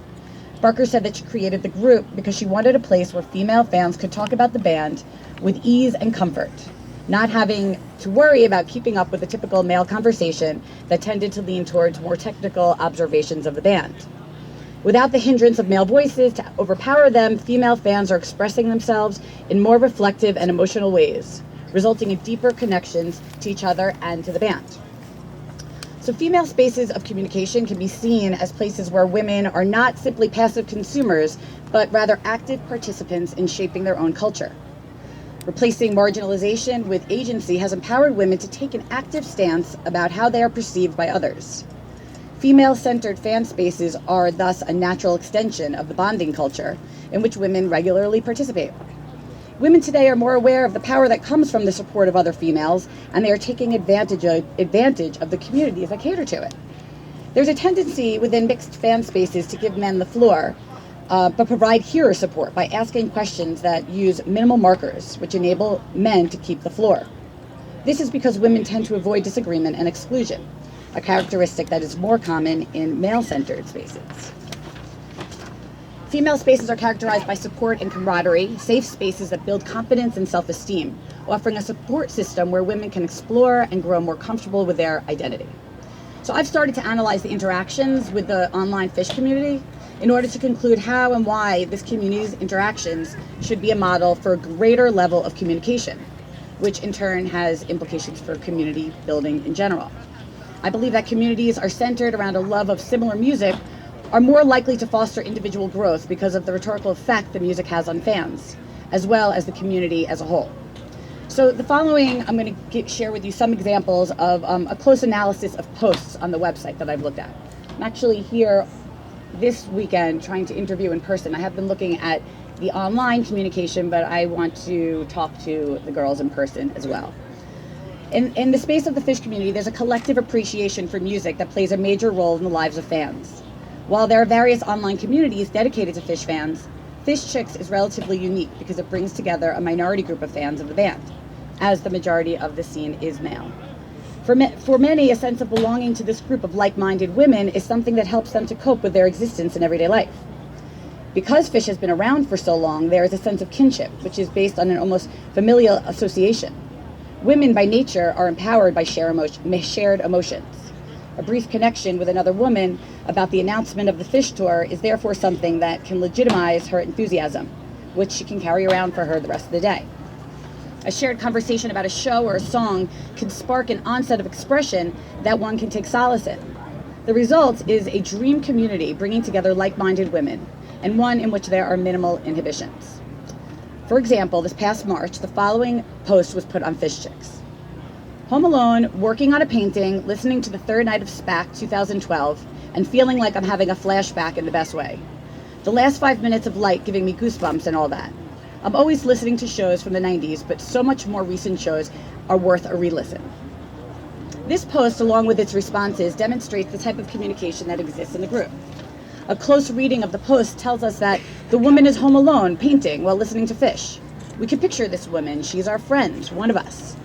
Barker said that she created the group because she wanted a place where female fans could talk about the band with ease and comfort, not having to worry about keeping up with the typical male conversation that tended to lean towards more technical observations of the band. Without the hindrance of male voices to overpower them, female fans are expressing themselves in more reflective and emotional ways, resulting in deeper connections to each other and to the band. So female spaces of communication can be seen as places where women are not simply passive consumers, but rather active participants in shaping their own culture. Replacing marginalization with agency has empowered women to take an active stance about how they are perceived by others. Female-centered fan spaces are thus a natural extension of the bonding culture in which women regularly participate. Women today are more aware of the power that comes from the support of other females, and they are taking advantage of the communities that cater to it. There's a tendency within mixed fan spaces to give men the floor, but provide hearer support by asking questions that use minimal markers, which enable men to keep the floor. This is because women tend to avoid disagreement and exclusion, a characteristic that is more common in male-centered spaces. Female spaces are characterized by support and camaraderie, safe spaces that build confidence and self-esteem, offering a support system where women can explore and grow more comfortable with their identity. So I've started to analyze the interactions with the online Phish community in order to conclude how and why this community's interactions should be a model for a greater level of communication, which in turn has implications for community building in general. I believe that communities are centered around a love of similar music are more likely to foster individual growth because of the rhetorical effect the music has on fans, as well as the community as a whole. So the following, I'm going to share with you some examples of a close analysis of posts on the website that I've looked at. I'm actually here this weekend trying to interview in person. I have been looking at the online communication, but I want to talk to the girls in person as well. In the space of the Phish community, there's a collective appreciation for music that plays a major role in the lives of fans. While there are various online communities dedicated to Phish fans, Phish Chicks is relatively unique because it brings together a minority group of fans of the band, as the majority of the scene is male. For many, a sense of belonging to this group of like-minded women is something that helps them to cope with their existence in everyday life. Because Phish has been around for so long, there is a sense of kinship, which is based on an almost familial association. Women by nature are empowered by shared emotions. A brief connection with another woman about the announcement of the Phish tour is therefore something that can legitimize her enthusiasm, which she can carry around for her the rest of the day. A shared conversation about a show or a song can spark an onset of expression that one can take solace in. The result is a dream community bringing together like-minded women, and one in which there are minimal inhibitions. For example, this past March, the following post was put on Phish Chicks. Home alone, working on a painting, listening to the third night of SPAC 2012, and feeling like I'm having a flashback in the best way. The last 5 minutes of light giving me goosebumps and all that. I'm always listening to shows from the 90s, but so much more recent shows are worth a re-listen. This post, along with its responses, demonstrates the type of communication that exists in the group. A close reading of the post tells us that the woman is home alone, painting while listening to Phish. We can picture this woman. She's our friend, one of us.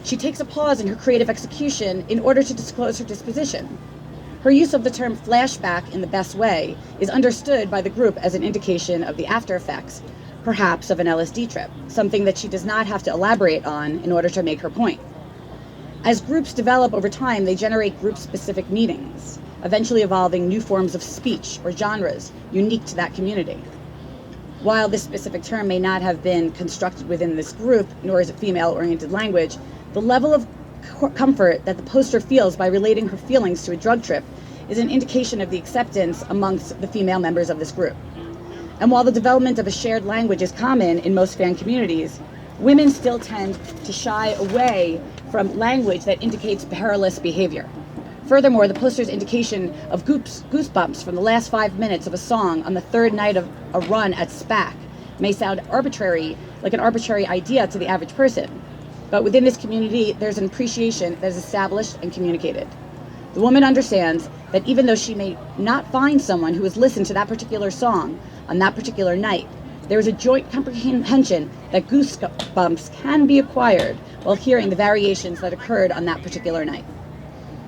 She takes a pause in her creative execution in order to disclose her disposition. Her use of the term flashback in the best way is understood by the group as an indication of the after effects, perhaps of an LSD trip, something that she does not have to elaborate on in order to make her point. As groups develop over time, they generate group-specific meanings, eventually evolving new forms of speech or genres unique to that community. While this specific term may not have been constructed within this group, nor is it female-oriented language, the level of comfort that the poster feels by relating her feelings to a drug trip is an indication of the acceptance amongst the female members of this group. And while the development of a shared language is common in most fan communities, women still tend to shy away from language that indicates perilous behavior. Furthermore, the poster's indication of goosebumps from the last 5 minutes of a song on the third night of a run at SPAC may sound arbitrary, like an arbitrary idea to the average person. But within this community, there's an appreciation that is established and communicated. The woman understands that even though she may not find someone who has listened to that particular song on that particular night, there is a joint comprehension that goosebumps can be acquired while hearing the variations that occurred on that particular night.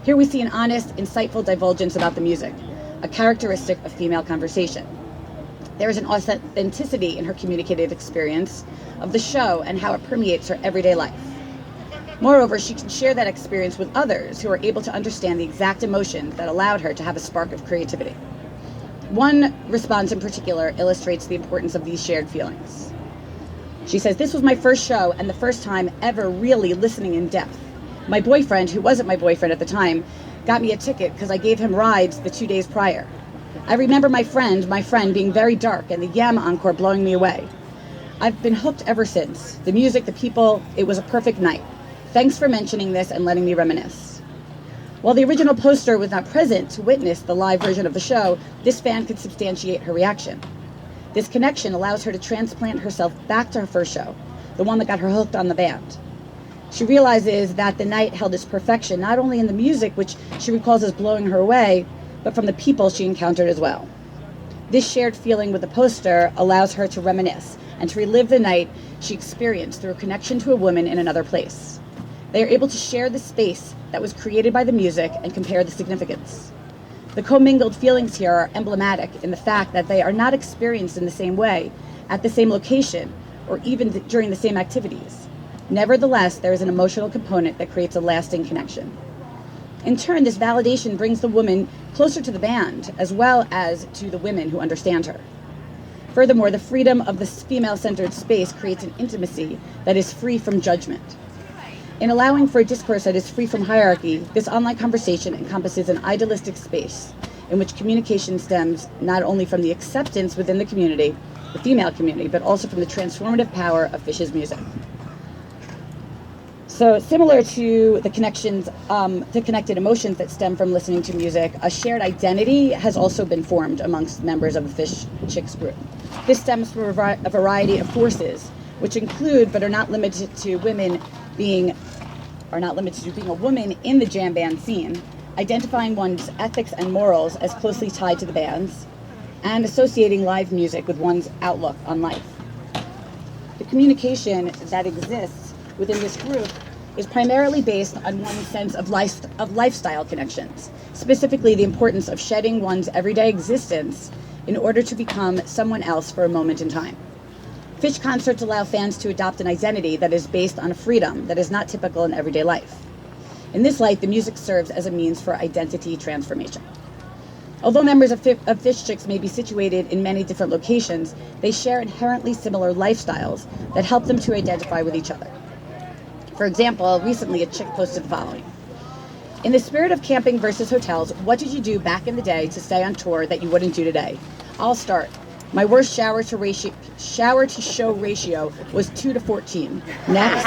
Here we see an honest, insightful divulgence about the music, a characteristic of female conversation. There is an authenticity in her communicated experience of the show and how it permeates her everyday life. Moreover, she can share that experience with others who are able to understand the exact emotions that allowed her to have a spark of creativity. One response in particular illustrates the importance of these shared feelings. She says, "This was my first show and the first time ever really listening in depth. My boyfriend, who wasn't my boyfriend at the time, got me a ticket because I gave him rides the 2 days prior. I remember my friend being very dark and the Yam encore blowing me away. I've been hooked ever since. The music, the people, it was a perfect night. Thanks for mentioning this and letting me reminisce." While the original poster was not present to witness the live version of the show, this fan could substantiate her reaction. This connection allows her to transplant herself back to her first show, the one that got her hooked on the band. She realizes that the night held its perfection, not only in the music, which she recalls as blowing her away, but from the people she encountered as well. This shared feeling with the poster allows her to reminisce and to relive the night she experienced through a connection to a woman in another place. They are able to share the space that was created by the music and compare the significance. The commingled feelings here are emblematic in the fact that they are not experienced in the same way, at the same location, or even during the same activities. Nevertheless, there is an emotional component that creates a lasting connection. In turn, this validation brings the woman closer to the band, as well as to the women who understand her. Furthermore, the freedom of this female-centered space creates an intimacy that is free from judgment. In allowing for a discourse that is free from hierarchy, this online conversation encompasses an idealistic space in which communication stems not only from the acceptance within the community, the female community, but also from the transformative power of Phish's music. So similar to the connections, the connected emotions that stem from listening to music, a shared identity has also been formed amongst members of the Phish Chicks group. This stems from a variety of forces, which include, but are not limited to being a woman in the jam band scene, identifying one's ethics and morals as closely tied to the band's, and associating live music with one's outlook on life. The communication that exists within this group is primarily based on one's sense of lifestyle connections, specifically the importance of shedding one's everyday existence in order to become someone else for a moment in time. Phish concerts allow fans to adopt an identity that is based on a freedom that is not typical in everyday life. In this light, the music serves as a means for identity transformation. Although members of Phish Chicks may be situated in many different locations, they share inherently similar lifestyles that help them to identify with each other. For example, recently a chick posted the following: "In the spirit of camping versus hotels, what did you do back in the day to stay on tour that you wouldn't do today? I'll start. My worst shower to show ratio was 2 to 14. Next."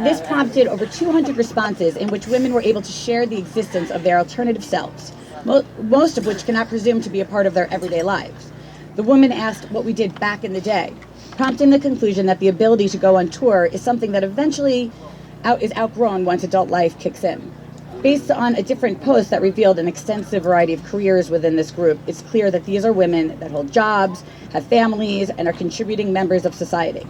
This prompted over 200 responses in which women were able to share the existence of their alternative selves, most of which cannot presume to be a part of their everyday lives. The woman asked what we did back in the day, prompting the conclusion that the ability to go on tour is something that eventually is outgrown once adult life kicks in. Based on a different post that revealed an extensive variety of careers within this group, it's clear that these are women that hold jobs, have families, and are contributing members of society.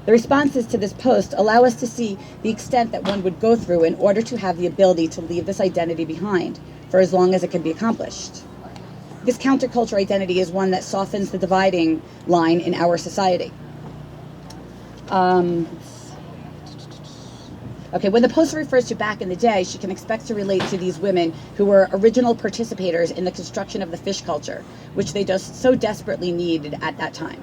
The responses to this post allow us to see the extent that one would go through in order to have the ability to leave this identity behind for as long as it can be accomplished. This counterculture identity is one that softens the dividing line in our society. Okay, when the poster refers to back in the day, she can expect to relate to these women who were original participators in the construction of the Phish culture, which they just so desperately needed at that time.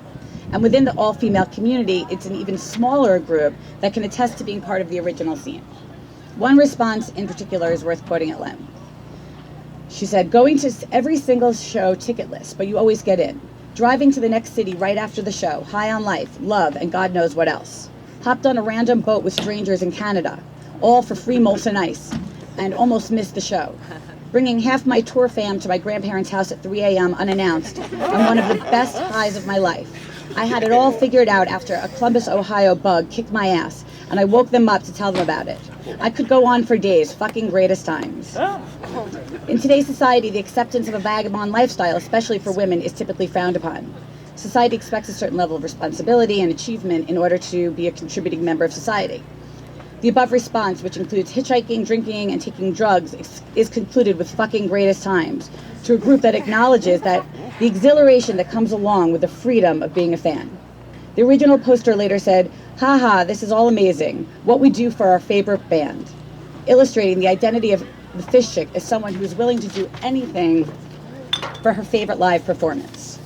And within the all-female community, it's an even smaller group that can attest to being part of the original scene. One response in particular is worth quoting at length. She said, going to every single show ticket list, but you always get in. Driving to the next city right after the show, high on life, love, and God knows what else. Hopped on a random boat with strangers in Canada, all for free Molson Ice, and almost missed the show. Bringing half my tour fam to my grandparents' house at 3 a.m. unannounced, on one of the best highs of my life. I had it all figured out after a Columbus, Ohio bug kicked my ass, and I woke them up to tell them about it. I could go on for days, fucking greatest times. In today's society, the acceptance of a vagabond lifestyle, especially for women, is typically frowned upon. Society expects a certain level of responsibility and achievement in order to be a contributing member of society. The above response, which includes hitchhiking, drinking, and taking drugs, is concluded with fucking greatest times to a group that acknowledges that the exhilaration that comes along with the freedom of being a fan. The original poster later said, haha, this is all amazing, what we do for our favorite band, illustrating the identity of the Phish chick as someone who is willing to do anything for her favorite live performance.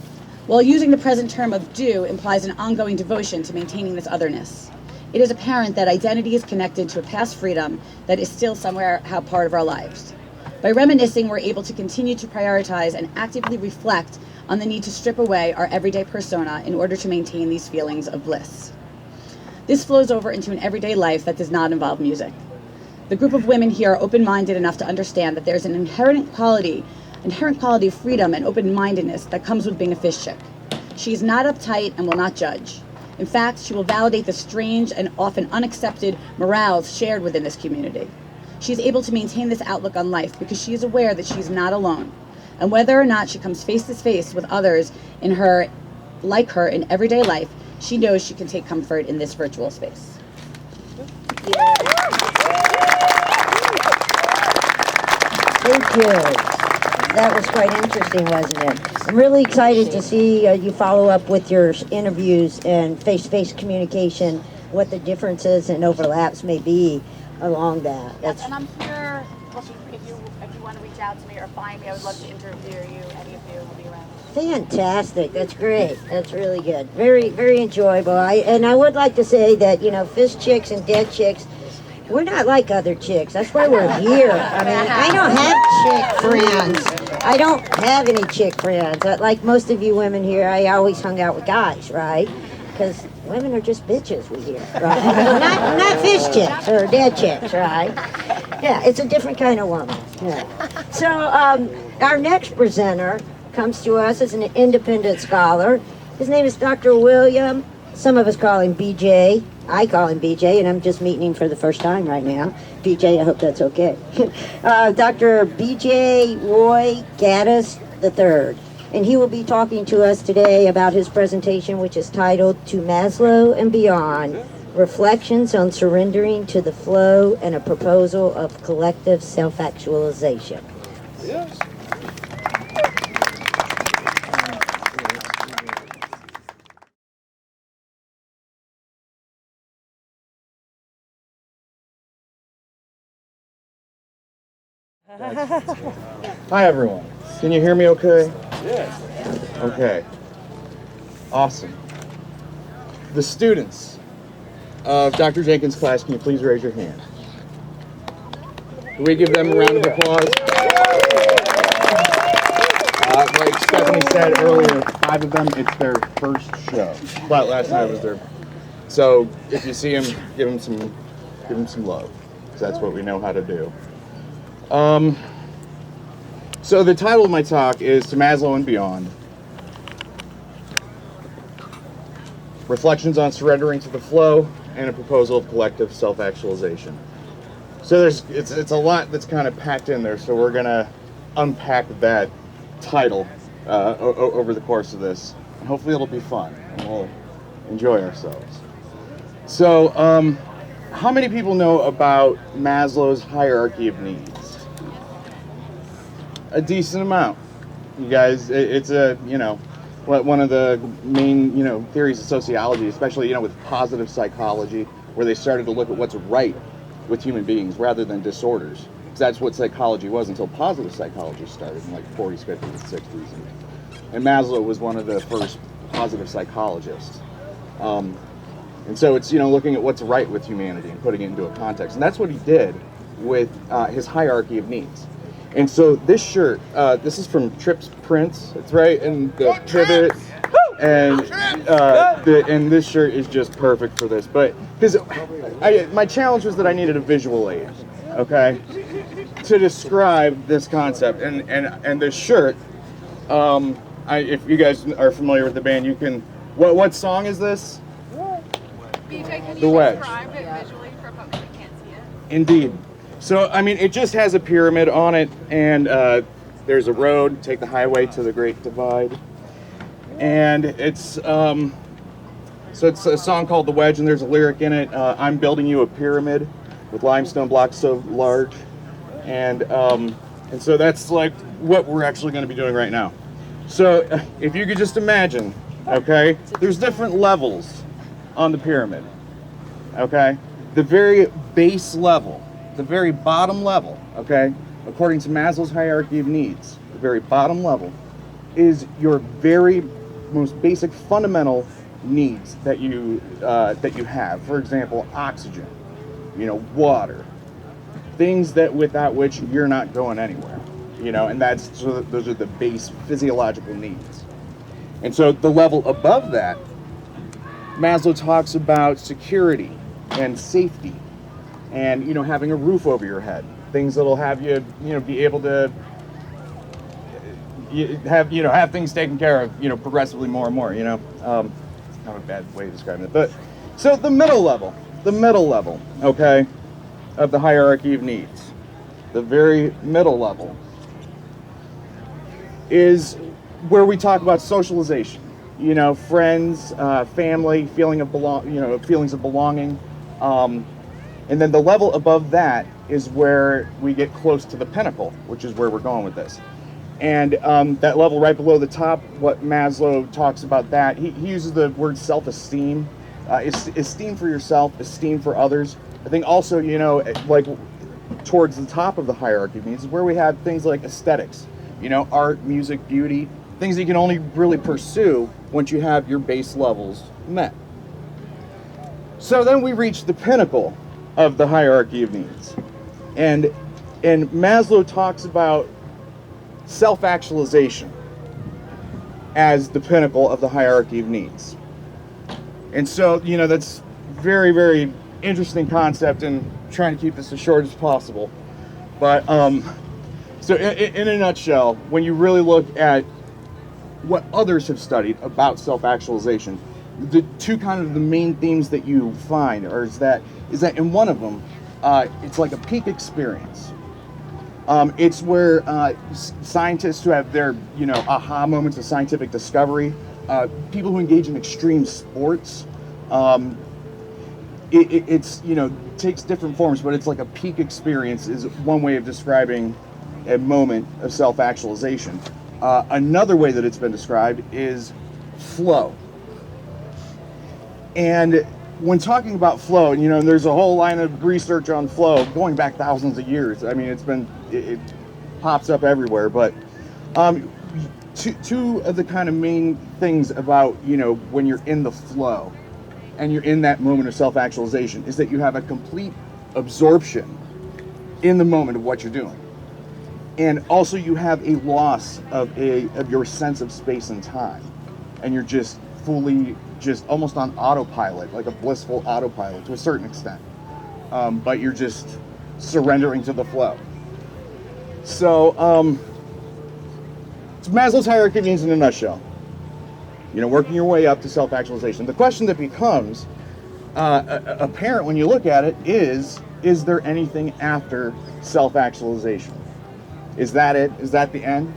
While using the present term of do implies an ongoing devotion to maintaining this otherness, it is apparent that identity is connected to a past freedom that is still somewhere part of our lives. By reminiscing, we're able to continue to prioritize and actively reflect on the need to strip away our everyday persona in order to maintain these feelings of bliss. This flows over into an everyday life that does not involve music. The group of women here are open-minded enough to understand that there's an inherent quality of freedom and open-mindedness that comes with being a Phish chick. She is not uptight and will not judge. In fact, she will validate the strange and often unaccepted morals shared within this community. She is able to maintain this outlook on life because she is aware that she is not alone. And whether or not she comes face to face with others like her in everyday life, she knows she can take comfort in this virtual space. Thank you. That was quite interesting, wasn't it? I'm really excited to see you follow up with your interviews and face-to-face communication, what the differences and overlaps may be along that. Yes, and I'm here, if you want to reach out to me or find me, I would love to interview you. Any of you will be around. Fantastic. That's great. That's really good. Very, very enjoyable. I would like to say that, Phish chicks and dead chicks, we're not like other chicks. That's why we're here. I mean, I don't have chick friends. I don't have any chick friends. Like most of you women here, I always hung out with guys, right? Because women are just bitches, we hear, right? not Phish chicks or dead chicks, right? Yeah, it's a different kind of woman. Yeah. So our next presenter comes to us as an independent scholar. His name is Dr. William. Some of us call him BJ. I call him BJ, and I'm just meeting him for the first time right now. BJ, I hope that's okay. Dr. BJ Roy Gaddis III. And he will be talking to us today about his presentation, which is titled To Maslow and Beyond, Reflections on Surrendering to the Flow and a Proposal of Collective Self-Actualization. Yes. Hi everyone. Can you hear me okay? Yes. Okay. Awesome. The students of Dr. Jenkins' class, can you please raise your hand? Can we give them a round of applause? Like Stephanie said earlier, 5 of them, it's their first show. But last night was their... So if you see them, give them some love. Because that's what we know how to do. So the title of my talk is To Maslow and Beyond. Reflections on Surrendering to the Flow and a Proposal of Collective Self-Actualization. So it's a lot that's kind of packed in there, so we're going to unpack that title over the course of this. And hopefully it'll be fun, and we'll enjoy ourselves. So, how many people know about Maslow's hierarchy of needs? A decent amount. You guys, it's one of the main, theories of sociology, especially, with positive psychology, where they started to look at what's right with human beings rather than disorders. Because that's what psychology was until positive psychology started in like 40s, 50s, and 60s. And Maslow was one of the first positive psychologists. And so it's, looking at what's right with humanity and putting it into a context. And that's what he did with his hierarchy of needs. And so this shirt, this is from Tripp's Prints. It's right in the pivot. And this shirt is just perfect for this. But because my challenge was that I needed a visual aid, okay, to describe this concept. And this shirt, if you guys are familiar with the band, you can. What song is this? BJ, can The you Wedge. describe it visually for folks that can't see it? Indeed. So, it just has a pyramid on it, and there's a road, take the highway to the Great Divide. And it's, so it's a song called The Wedge, and there's a lyric in it, I'm building you a pyramid with limestone blocks so large. And so that's like what we're actually going to be doing right now. So, if you could just imagine, okay, there's different levels on the pyramid, okay? The very base level, the very bottom level, okay, according to Maslow's hierarchy of needs, the very bottom level is your very most basic fundamental needs that you have. For example, oxygen, water, things that without which you're not going anywhere, and those are the base physiological needs. And so the level above that, Maslow talks about security and safety, and having a roof over your head, things that'll have you be able to have things taken care of progressively more and more. It's kind of a bad way of describing it, but so the middle level, okay, of the hierarchy of needs, the very middle level is where we talk about socialization. Friends, family, feelings of belonging. And then the level above that is where we get close to the pinnacle, which is where we're going with this. And that level right below the top, what Maslow talks about that, he uses the word self-esteem. Esteem for yourself, esteem for others. I think also, like towards the top of the hierarchy of needs is where we have things like aesthetics, art, music, beauty, things that you can only really pursue once you have your base levels met. So then we reach the pinnacle of the hierarchy of needs. And Maslow talks about self-actualization as the pinnacle of the hierarchy of needs. And so, that's very, very interesting concept, and trying to keep this as short as possible. But, so in a nutshell, when you really look at what others have studied about self-actualization, the two kind of the main themes that you find is that in one of them, it's like a peak experience. It's where scientists who have their aha moments of scientific discovery, people who engage in extreme sports, it's takes different forms, but it's like a peak experience is one way of describing a moment of self-actualization. Another way that it's been described is flow. And when talking about flow, there's a whole line of research on flow going back thousands of years. I mean, it pops up everywhere. But two of the kind of main things about, when you're in the flow and you're in that moment of self-actualization is that you have a complete absorption in the moment of what you're doing. And also you have a loss of your sense of space and time. And you're just fully almost on autopilot, like a blissful autopilot to a certain extent. But you're just surrendering to the flow. So it's Maslow's hierarchy of needs in a nutshell. Working your way up to self-actualization. The question that becomes apparent when you look at it is there anything after self-actualization? Is that it? Is that the end?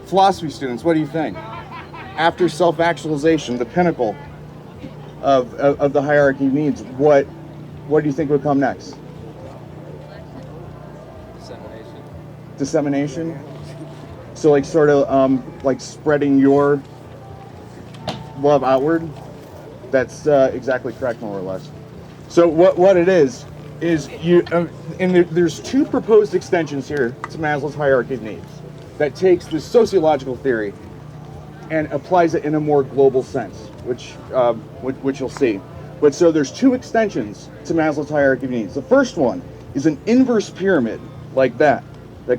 Philosophy students, what do you think? After self-actualization, the pinnacle of the hierarchy of needs, what do you think would come next? Dissemination? So like sort of like spreading your love outward? That's exactly correct, more or less. So what it is you, and there's two proposed extensions here to Maslow's hierarchy of needs that takes the sociological theory and applies it in a more global sense, which you'll see. But so there's two extensions to Maslow's hierarchy of needs. The first one is an inverse pyramid like that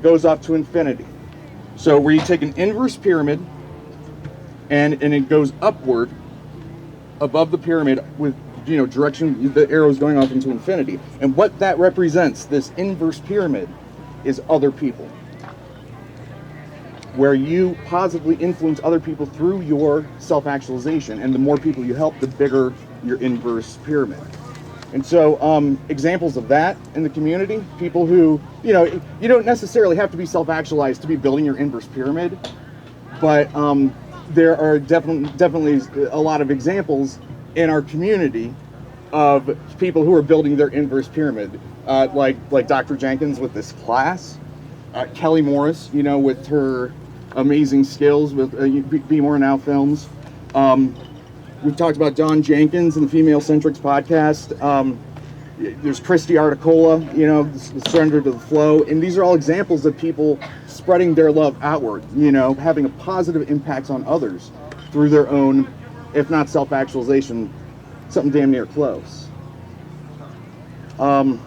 goes up to infinity. So where you take an inverse pyramid and it goes upward above the pyramid with direction, the arrows going off into infinity. And what that represents, this inverse pyramid, is other people. Where you positively influence other people through your self-actualization, and the more people you help, the bigger your inverse pyramid. And so examples of that in the community, people who, you don't necessarily have to be self-actualized to be building your inverse pyramid, but there are definitely a lot of examples in our community of people who are building their inverse pyramid, like Dr. Jenkins with this class, Kelly Morris, with her amazing skills with Be More Now films. We've talked about Don Jenkins in the Female Centrics podcast. There's Christy Articola, the Surrender to the Flow, and these are all examples of people spreading their love outward, having a positive impact on others through their own, if not self-actualization, something damn near close. So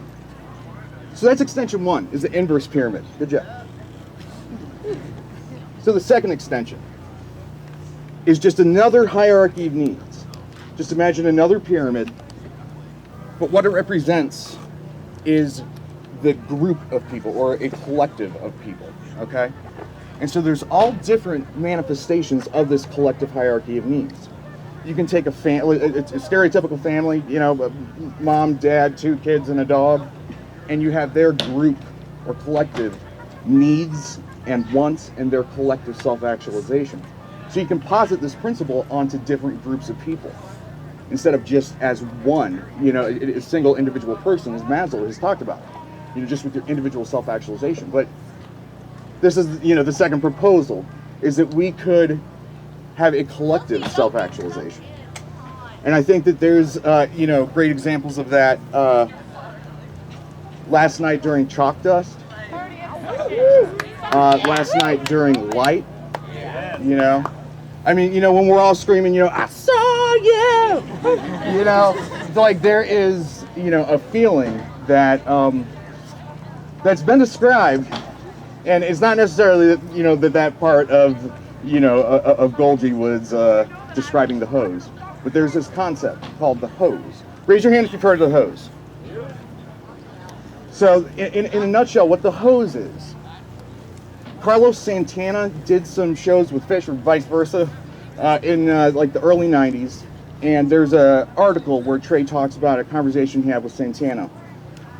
that's extension one, is the inverse pyramid. Good job. So the second extension is just another hierarchy of needs. Just imagine another pyramid, but what it represents is the group of people, or a collective of people, okay? And so there's all different manifestations of this collective hierarchy of needs. You can take a stereotypical family, mom, dad, 2 kids, and a dog, and you have their group or collective needs and wants and their collective self-actualization. So you can posit this principle onto different groups of people instead of just as one, a single individual person, as Maslow has talked about, just with your individual self-actualization. But this is, the second proposal, is that we could have a collective self-actualization. And I think that there's, great examples of that last night during Chalk Dust, last night during Light, when we're all screaming, I saw you, there is, a feeling that, that's been described, and it's not necessarily that part of Golgi was describing the hose, but there's this concept called the hose. Raise your hand if you've heard of the hose. So in a nutshell, what the hose is, Carlos Santana did some shows with Phish, or vice versa, in the early 90s, and there's an article where Trey talks about a conversation he had with Santana.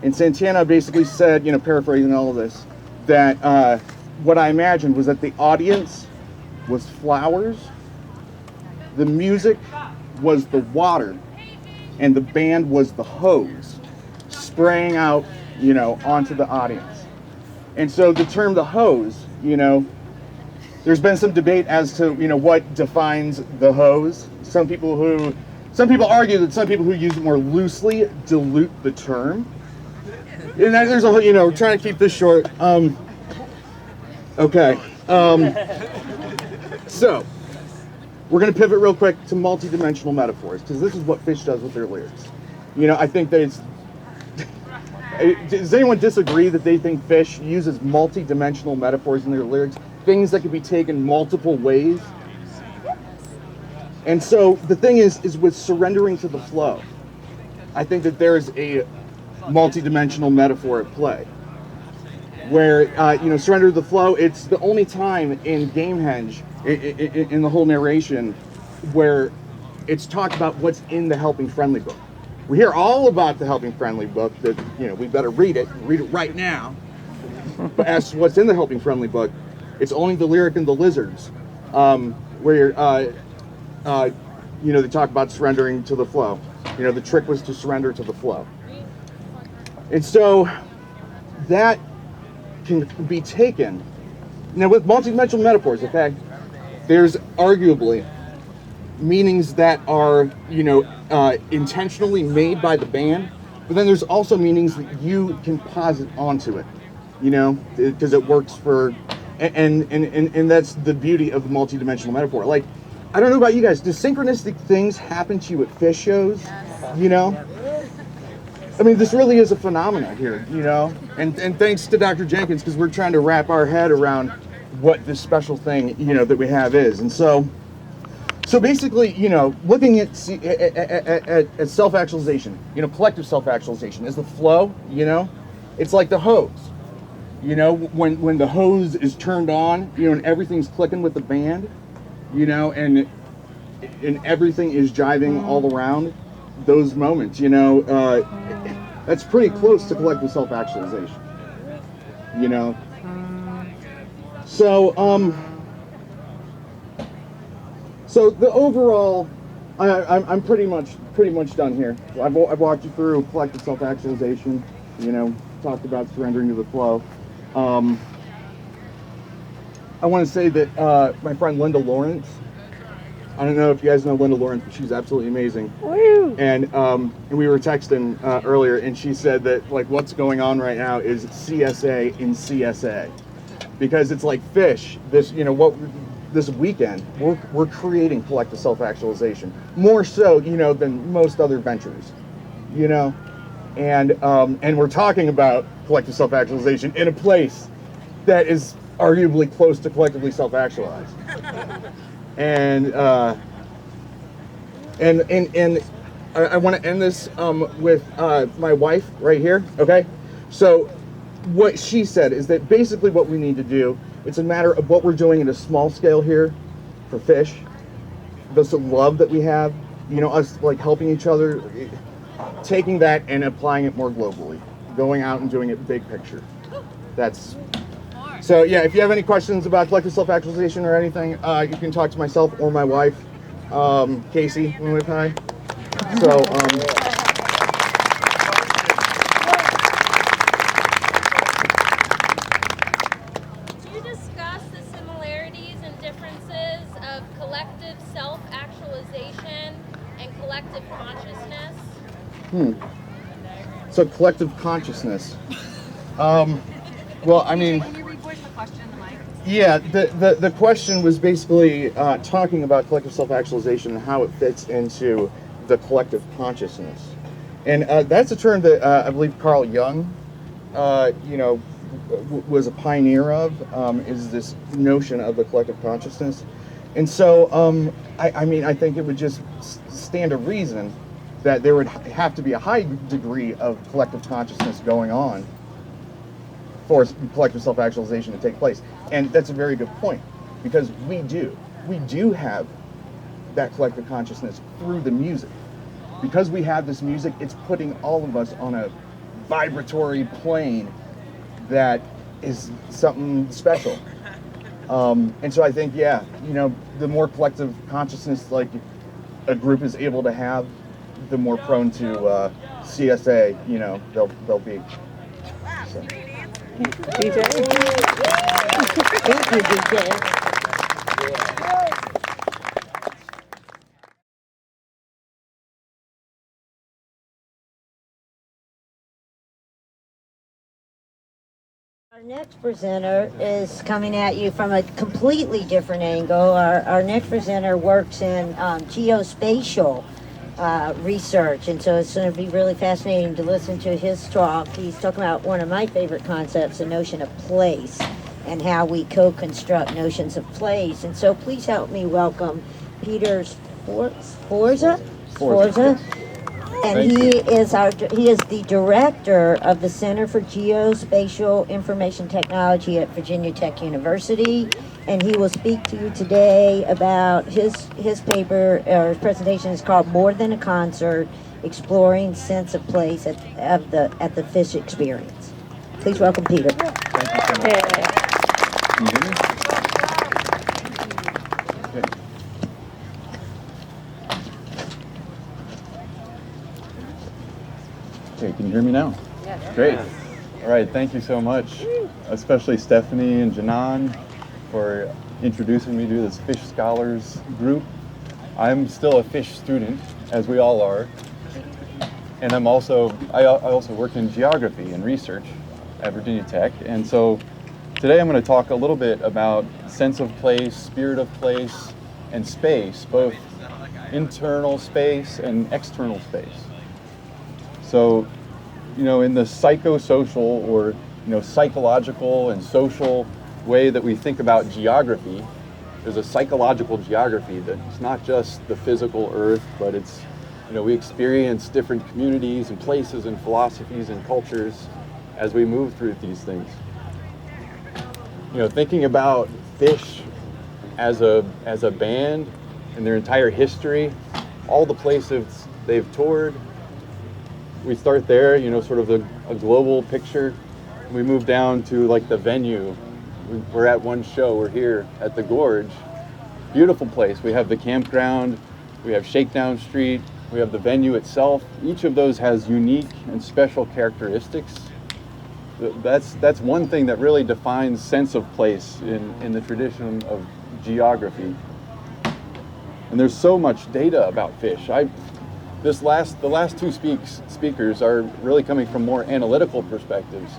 And Santana basically said, paraphrasing all of this, that what I imagined was that the audience was flowers, the music was the water, and the band was the hose, spraying out, onto the audience. And so the term the hose, there's been some debate as to, what defines the hose. Some people argue that some people who use it more loosely dilute the term. And there's a, trying to keep this short. Okay. So, we're going to pivot real quick to multidimensional metaphors, because this is what Phish does with their lyrics. I think that it's... Does anyone disagree that they think Phish uses multidimensional metaphors in their lyrics? Things that can be taken multiple ways? And so, the thing is with surrendering to the flow, I think that there's a multidimensional metaphor at play. Where, surrender to the flow, it's the only time in Gamehenge, in the whole narration, where it's talked about what's in the Helping Friendly book. We hear all about the Helping Friendly book, that, we better read it right now. But as to what's in the Helping Friendly book, it's only the lyric and the lizards, where, they talk about surrendering to the flow. The trick was to surrender to the flow. And so, that can be taken, with multidimensional metaphors, okay? There's arguably, meanings that are, intentionally made by the band, but then there's also meanings that you can posit onto it, because it works for, and that's the beauty of the multidimensional metaphor. Like, I don't know about you guys, do synchronistic things happen to you at Phish shows? I mean, this really is a phenomenon here, and thanks to Dr. Jenkins, because we're trying to wrap our head around what this special thing, that we have is. And so basically, looking at self-actualization, collective self-actualization is the flow, it's like the hose, when the hose is turned on, and everything's clicking with the band, and everything is jiving all around, those moments, that's pretty close to collective self-actualization, So the overall, I'm pretty much done here. I've walked you through collective self-actualization, talked about surrendering to the flow. I want to say that my friend Linda Lawrence, I don't know if you guys know Linda Lawrence, but she's absolutely amazing. Woo. And we were texting earlier, and she said that what's going on right now is CSA in CSA, because it's like Phish. This weekend we're creating collective self-actualization more so than most other ventures, and we're talking about collective self-actualization in a place that is arguably close to collectively self-actualized. And I want to end this with my wife right here. Okay, so what she said is that basically what we need to do, it's a matter of what we're doing at a small scale here for Phish, the love that we have, us helping each other, taking that and applying it more globally, going out and doing it big picture. So yeah, if you have any questions about collective self-actualization or anything, you can talk to myself or my wife, Casey, with hi. So, Can you discuss the similarities and differences of collective self-actualization and collective consciousness? So collective consciousness. Well, I mean, yeah, the question was basically talking about collective self-actualization and how it fits into the collective consciousness. And that's a term that I believe Carl Jung, was a pioneer of, is this notion of the collective consciousness. And so, I think it would just stand to reason that there would have to be a high degree of collective consciousness going on for collective self-actualization to take place. And that's a very good point, because we do have that collective consciousness through the music. Because we have this music, it's putting all of us on a vibratory plane that is something special. And so I think, the more collective consciousness a group is able to have, the more prone to CSA, they'll be. So. DJ. Thank you, DJ. Our next presenter is coming at you from a completely different angle. Our next presenter works in geospatial research, and so it's going to be really fascinating to listen to his talk. He's talking about one of my favorite concepts, the notion of place, and how we co-construct notions of place. And so please help me welcome Peter Sforza. And he is the director of the Center for Geospatial Information Technology at Virginia Tech University, and he will speak to you today about his paper, or his presentation is called More Than a Concert, Exploring Sense of Place at the Phish Experience. Please welcome Peter. Thank you so much. Can you hear me? Okay, can you hear me now? Yes. Great. All right, thank you so much, especially Stephanie and Jnan for introducing me to this Phish Scholars group. I'm still a Phish student, as we all are, and I also work in geography and research at Virginia Tech, and so today I'm going to talk a little bit about sense of place, spirit of place, and space, both internal space and external space. So, in the psychosocial or psychological and social way that we think about geography, there's a psychological geography that's not just the physical earth, but it's, we experience different communities and places and philosophies and cultures as we move through these things. Thinking about Phish as a band and their entire history, all the places they've toured, we start there, sort of a global picture. We move down to like the venue. We're at one show, we're here at the Gorge. Beautiful place. We have the campground, we have Shakedown Street, we have the venue itself. Each of those has unique and special characteristics. That's one thing that really defines sense of place in the tradition of geography. And there's so much data about Phish. The last two speakers are really coming from more analytical perspectives.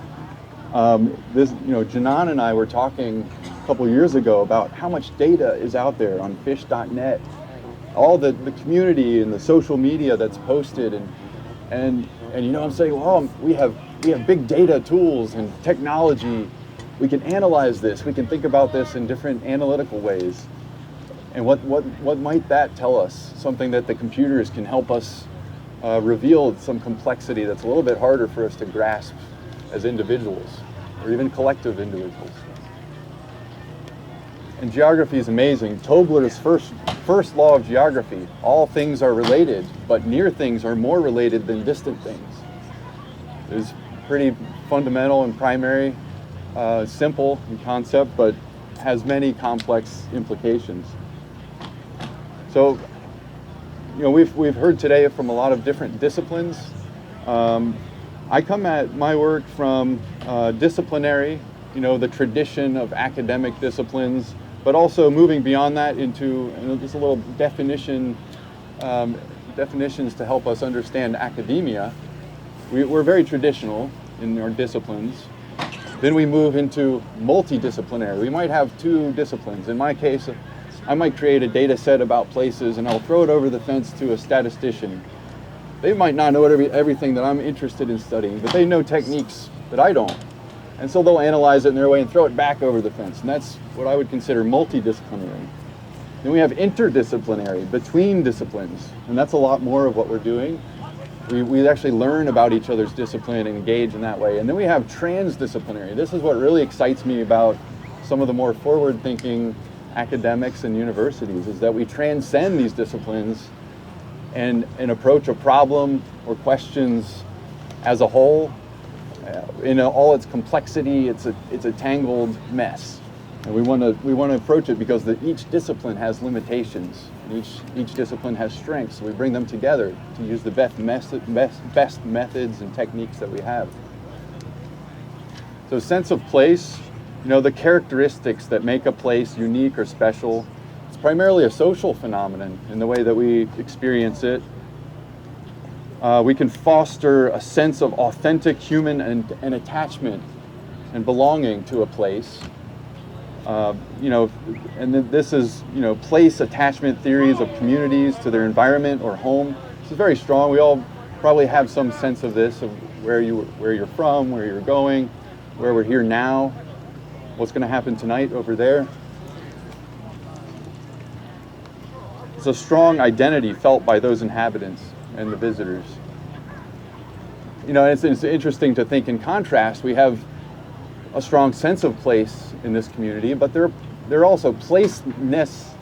Jnan and I were talking a couple years ago about how much data is out there on Phish.net, all the community and the social media that's posted, and I'm saying, well, we have big data tools and technology. We can analyze this. We can think about this in different analytical ways. And what might that tell us? Something that the computers can help us reveal some complexity that's a little bit harder for us to grasp as individuals, or even collective individuals. And geography is amazing. Tobler's first law of geography: all things are related, but near things are more related than distant things. It's pretty fundamental and primary, simple in concept, but has many complex implications. So, we've heard today from a lot of different disciplines. I come at my work from disciplinary, the tradition of academic disciplines, but also moving beyond that into just a little definitions to help us understand academia. We're very traditional in our disciplines. Then we move into multidisciplinary. We might have two disciplines. In my case, I might create a data set about places and I'll throw it over the fence to a statistician. They might not know everything that I'm interested in studying, but they know techniques that I don't. And so they'll analyze it in their way and throw it back over the fence. And that's what I would consider multidisciplinary. Then we have interdisciplinary, between disciplines. And that's a lot more of what we're doing. We actually learn about each other's discipline and engage in that way. And then we have transdisciplinary. This is what really excites me about some of the more forward-thinking academics and universities, is that we transcend these disciplines and approach a problem or questions as a whole. In all its complexity, it's a tangled mess, and we want to approach it because each discipline has limitations, and each discipline has strengths. So we bring them together to use the best methods and techniques that we have. So sense of place, the characteristics that make a place unique or special. It's primarily a social phenomenon in the way that we experience it. We can foster a sense of authentic human and attachment and belonging to a place. And this is, place attachment theories of communities to their environment or home. This is very strong. We all probably have some sense of this, of where you're from, where you're going, where we're here now, what's going to happen tonight over there. It's a strong identity felt by those inhabitants and the visitors. It's interesting to think in contrast. We have a strong sense of place in this community, but there are also placelessness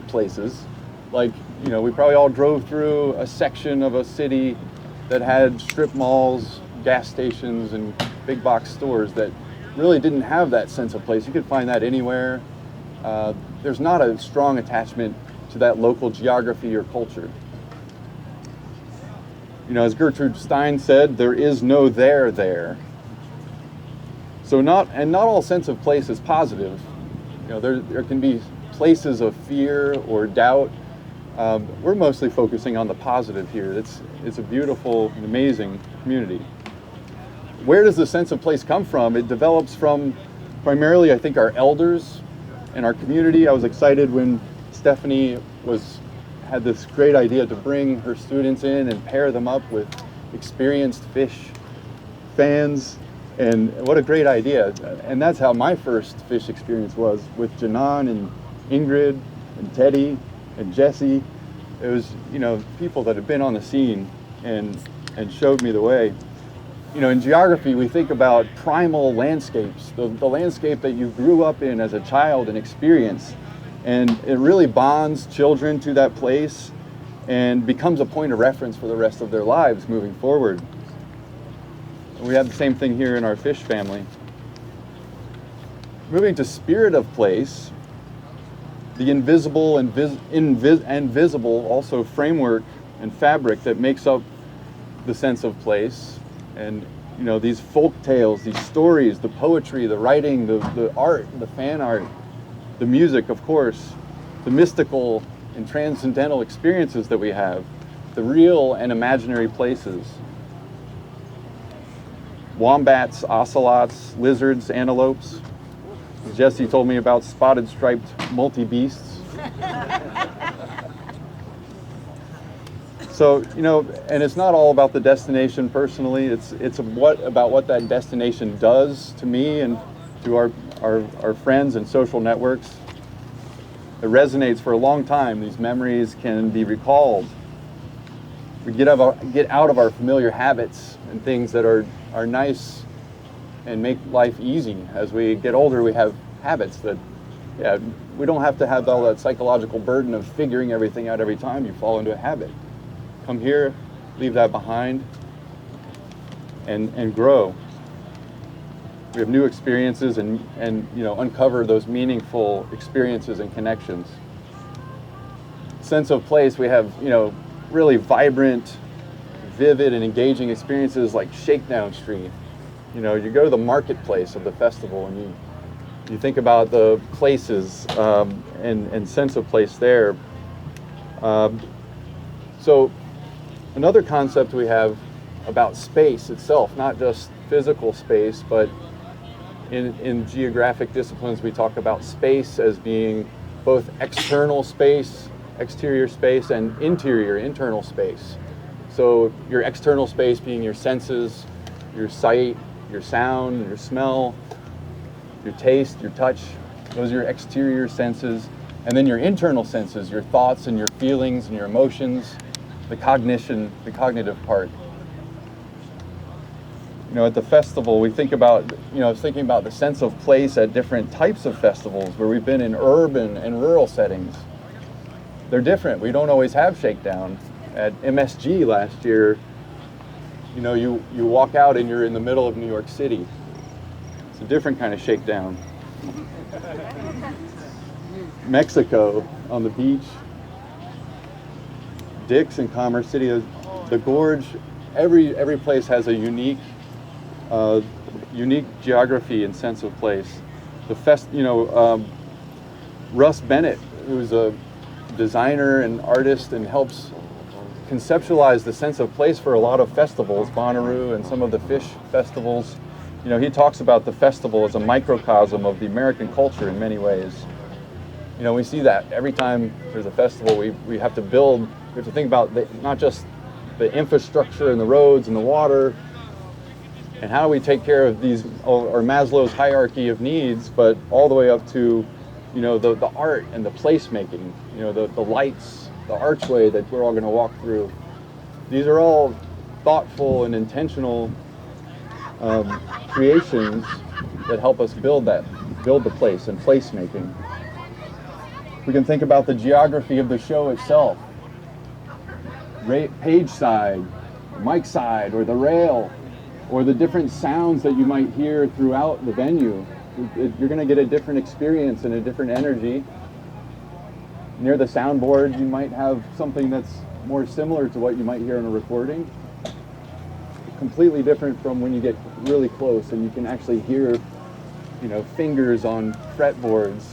places. Like, we probably all drove through a section of a city that had strip malls, gas stations, and big box stores that really didn't have that sense of place. You could find that anywhere. There's not a strong attachment to that local geography or culture. As Gertrude Stein said, there is no there. So not all sense of place is positive. There can be places of fear or doubt. We're mostly focusing on the positive here. It's a beautiful and amazing community. Where does the sense of place come from? It develops from primarily, I think, our elders and our community. I was excited when Stephanie had this great idea to bring her students in and pair them up with experienced Phish fans, and what a great idea. And that's how my first Phish experience was, with Jnan and Ingrid and Teddy and Jesse. It was, people that had been on the scene and showed me the way. In geography, we think about primal landscapes, the landscape that you grew up in as a child and experienced. And it really bonds children to that place and becomes a point of reference for the rest of their lives moving forward. We have the same thing here in our Phish family. Moving to spirit of place, the invisible and visible also framework and fabric that makes up the sense of place. And these folk tales, these stories, the poetry, the writing, the art, the fan art, the music, of course, the mystical and transcendental experiences that we have, the real and imaginary places. Wombats, ocelots, lizards, antelopes. Jesse told me about spotted striped multi-beasts. So, and it's not all about the destination personally, it's about what that destination does to me and to our friends and social networks. It resonates for a long time. These memories can be recalled. We get out of our familiar habits and things that are nice and make life easy. As we get older, we have habits that, we don't have to have all that psychological burden of figuring everything out every time you fall into a habit. Come here, leave that behind, and grow. We have new experiences and uncover those meaningful experiences and connections. Sense of place, we have, really vibrant, vivid, and engaging experiences like Shakedown Street. You go to the marketplace of the festival and you think about the places and sense of place there. So another concept we have about space itself, not just physical space, but in geographic disciplines we talk about space as being both external space, exterior space, and internal space. So your external space being your senses, your sight, your sound, your smell, your taste, your touch. Those are your exterior senses. And then your internal senses, your thoughts and your feelings and your emotions, the cognition, the cognitive part. At the festival, we think about, thinking about the sense of place at different types of festivals where we've been in urban and rural settings. They're different. We don't always have Shakedown. At MSG last year, you walk out and you're in the middle of New York City. It's a different kind of Shakedown. Mexico, on the beach. Dix in Commerce City, the Gorge. Every place has a unique geography and sense of place. Russ Bennett, who's a designer and artist and helps conceptualize the sense of place for a lot of festivals, Bonnaroo and some of the Phish festivals. He talks about the festival as a microcosm of the American culture in many ways. We see that every time there's a festival, we have to think about not just the infrastructure and the roads and the water, and how do we take care of these, or Maslow's hierarchy of needs, but all the way up to, the art and the placemaking, the lights, the archway that we're all going to walk through. These are all thoughtful and intentional creations that help us build the place and placemaking. We can think about the geography of the show itself. Page side, mic side, or the rail, or the different sounds that you might hear throughout the venue. You're going to get a different experience and a different energy. Near the soundboard, you might have something that's more similar to what you might hear in a recording. Completely different from when you get really close and you can actually hear, fingers on fretboards.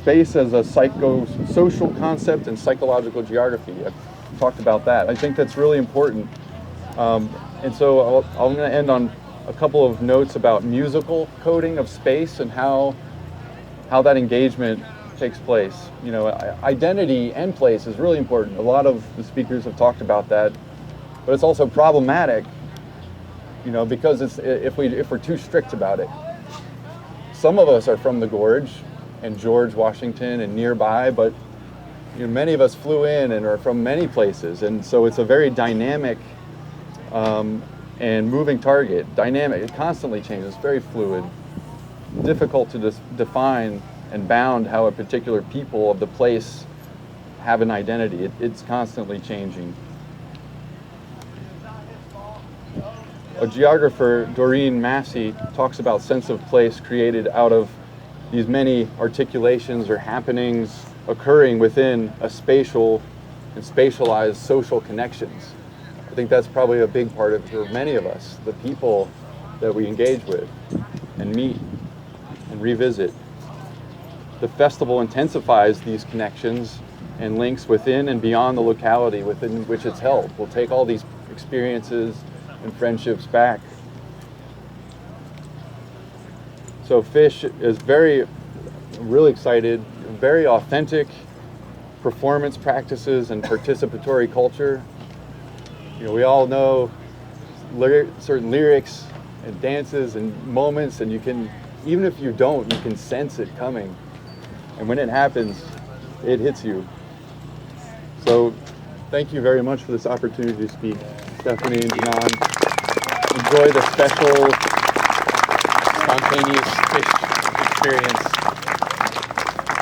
space as a psychosocial concept and psychological geography. I've talked about that. I think that's really important. And so I'm going to end on a couple of notes about musical coding of space and how that engagement takes place. You know, identity and place is really important. A lot of the speakers have talked about that, but it's also problematic, you know, because if we're too strict about it. Some of us are from the Gorge and George Washington and nearby, but you know, many of us flew in and are from many places, and so it's a very dynamic and moving target. Dynamic, it constantly changes, very fluid, difficult to define and bound how a particular people of the place have an identity. It's constantly changing. A geographer, Doreen Massey, talks about sense of place created out of these many articulations or happenings occurring within a spatial and spatialized social connections. I think that's probably a big part of, for many of us, the people that we engage with and meet and revisit. The festival intensifies these connections and links within and beyond the locality within which it's held. We'll take all these experiences and friendships back. So Phish is really excited, very authentic performance practices and participatory culture. You know, we all know certain lyrics and dances and moments, and you can, even if you don't, you can sense it coming. And when it happens, it hits you. So thank you very much for this opportunity to speak, Stephanie and Jnan. Enjoy the special, spontaneous Phish experience.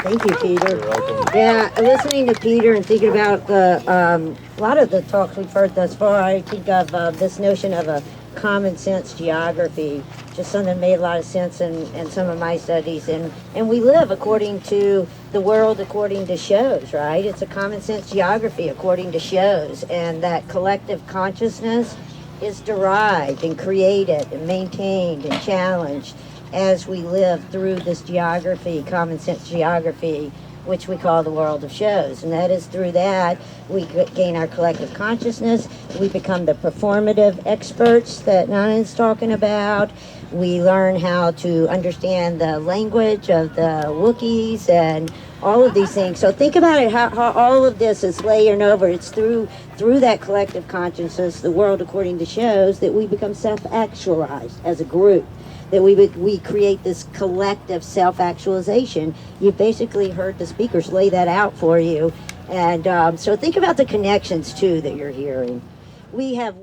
Thank you, Peter. You're welcome. Yeah, listening to Peter and thinking about a lot of the talks we've heard thus far, I think of this notion of a common sense geography, just something that made a lot of sense in some of my studies. And we live according to the world, according to shows, right? It's a common sense geography according to shows, and that collective consciousness is derived and created and maintained and challenged as we live through this geography, common sense geography, which we call the world of shows. And that is through that we gain our collective consciousness. We become the performative experts that Nanan's talking about. We learn how to understand the language of the Wookiees and all of these things. So think about it, how all of this is layering over. It's through that collective consciousness, the world according to shows, that we become self-actualized as a group, that we create this collective self-actualization. You basically heard the speakers lay that out for you. And so think about the connections, too, that you're hearing. We have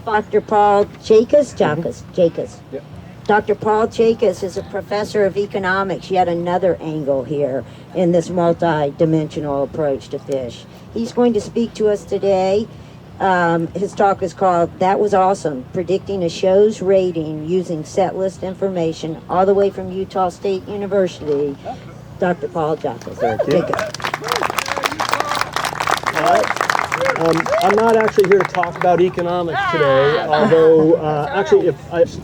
Dr. Paul Jakus. Yep. Dr. Paul Jakus is a professor of economics, yet another angle here in this multi-dimensional approach to Phish. He's going to speak to us today. His talk is called That Was Awesome, Predicting a Show's Rating Using Setlist Information, all the way from Utah State University. Dr. Paul Jakus. I'm not actually here to talk about economics today, although actually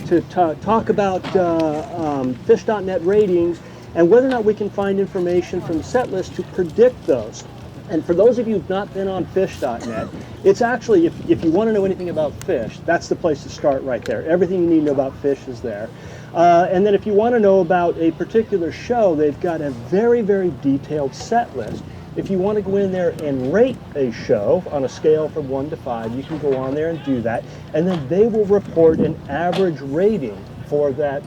to talk about Phish.net ratings and whether or not we can find information from the set list to predict those. And for those of you who've not been on Phish.net, it's actually, if you want to know anything about Phish, that's the place to start right there. Everything you need to know about Phish is there. And then if you want to know about a particular show, they've got a very, very detailed set list. If you want to go in there and rate a show on a scale from 1 to 5, you can go on there and do that, and then they will report an average rating for that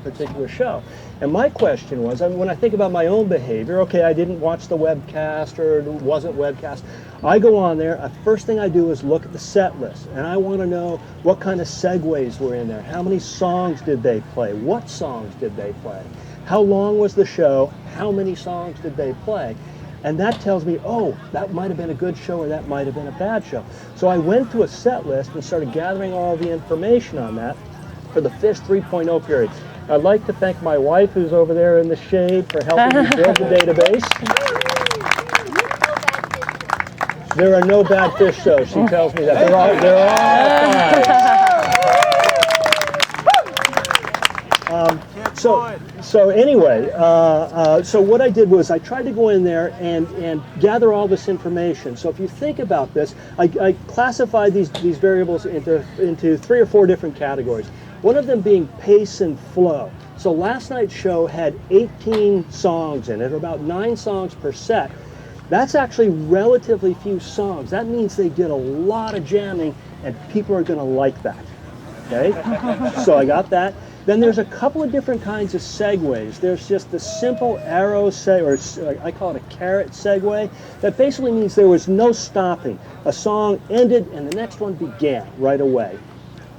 particular show. And my question was, when I think about my own behavior, okay, I didn't watch the webcast or it wasn't webcast, I go on there, first thing I do is look at the set list, and I want to know what kind of segues were in there, how many songs did they play, what songs did they play, how long was the show, how many songs did they play. And that tells me, oh, that might have been a good show or that might have been a bad show. So I went to a set list and started gathering all the information on that for the Phish 3.0 period. I'd like to thank my wife, who's over there in the shade, for helping me build the database. There are no bad Phish shows. She tells me that they're all So anyway, so what I did was I tried to go in there and gather all this information. So if you think about this, I classified these variables into 3 or 4 different categories. One of them being pace and flow. So last night's show had 18 songs in it, about 9 songs per set. That's actually relatively few songs. That means they did a lot of jamming, and people are going to like that. Okay, so I got that. Then there's a couple of different kinds of segues. There's just the simple arrow or I call it a carrot segue. That basically means there was no stopping. A song ended and the next one began right away.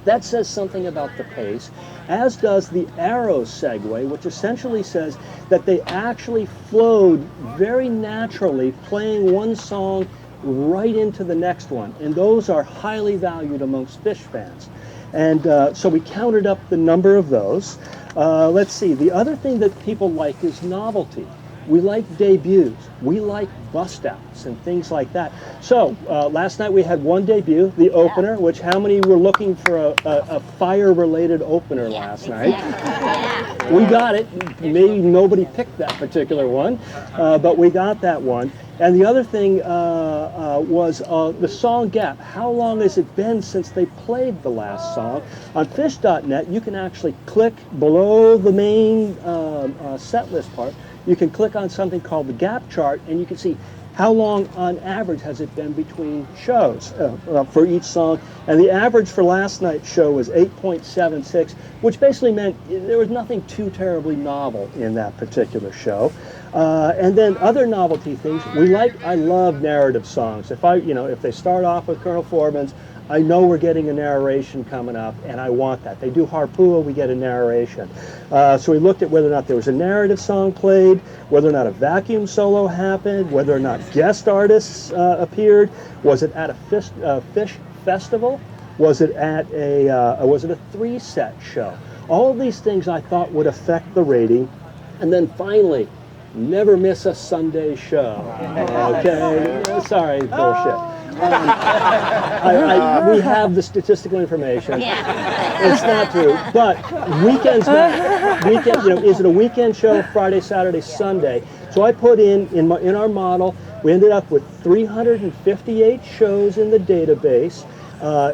That says something about the pace, as does the arrow segue, which essentially says that they actually flowed very naturally, playing one song right into the next one. And those are highly valued amongst Phish fans. And so we counted up the number of those. Let's see, the other thing that people like is novelty. We like debuts. We like bust-outs and things like that. So last night we had one debut, the opener, which how many were looking for a fire-related opener last night? We got it. Maybe nobody picked that particular one, but we got that one. And the other thing was the song gap. How long has it been since they played the last song? On Phish.net, you can actually click below the main set list part. You can click on something called the gap chart, and you can see how long on average has it been between shows for each song. And the average for last night's show was 8.76, which basically meant there was nothing too terribly novel in that particular show. And then other novelty things, I love narrative songs. If they start off with Colonel Foreman's, I know we're getting a narration coming up, and I want that. They do Harpua, we get a narration. So we looked at whether or not there was a narrative song played, whether or not a vacuum solo happened, whether or not guest artists appeared. Was it at a Phish festival? Was it at a 3-set show? All of these things I thought would affect the rating. And then finally, never miss a Sunday show. Okay, sorry, bullshit. We have the statistical information. It's not true, but weekends matter. Is it a weekend show? Friday, Saturday, Sunday. So I put in our model. We ended up with 358 shows in the database.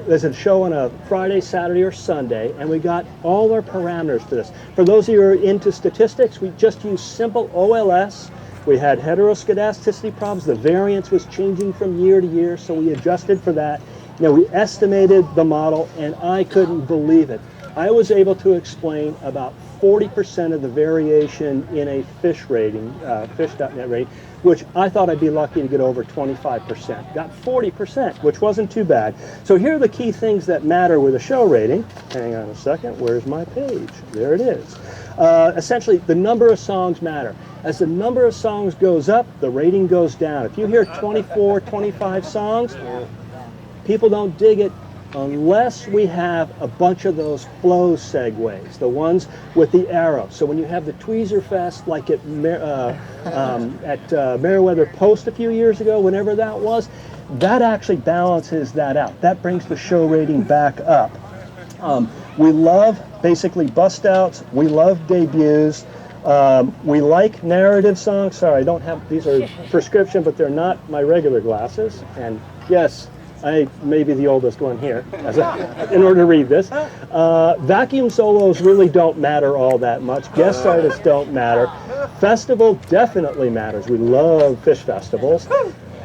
There's a show on a Friday, Saturday, or Sunday, and we got all our parameters for this. For those of you who are into statistics, we just used simple OLS. We had heteroscedasticity problems. The variance was changing from year to year, so we adjusted for that. We estimated the model, and I couldn't believe it. I was able to explain about 40% of the variation in a Phish rating, Phish.net rating, which I thought I'd be lucky to get over 25%. Got 40%, which wasn't too bad. So here are the key things that matter with a show rating. Hang on a second, where's my page? There it is. Essentially, the number of songs matter. As the number of songs goes up, the rating goes down. If you hear 24, 25 songs, people don't dig it unless we have a bunch of those flow segues, the ones with the arrow. So when you have the Tweezer Fest, like at Meriwether Post a few years ago, whenever that was, that actually balances that out. That brings the show rating back up. We love basically bust outs. We love debuts. We like narrative songs. Sorry, I don't have, these are prescription, but they're not my regular glasses. And yes, I may be the oldest one here in order to read this. Vacuum solos really don't matter all that much. Guest artists don't matter. Festival definitely matters. We love Phish festivals.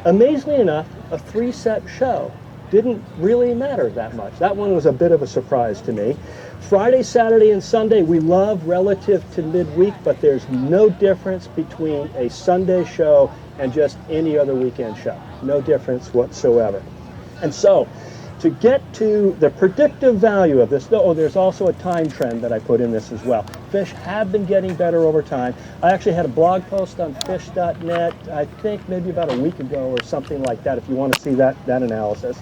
Amazingly enough, a 3-set show didn't really matter that much. That one was a bit of a surprise to me. Friday, Saturday, and Sunday we love relative to midweek, but there's no difference between a Sunday show and just any other weekend show. No difference whatsoever. And so, to get to the predictive value of this, there's also a time trend that I put in this as well. Phish have been getting better over time. I actually had a blog post on Phish.net, I think maybe about a week ago or something like that, if you want to see that analysis.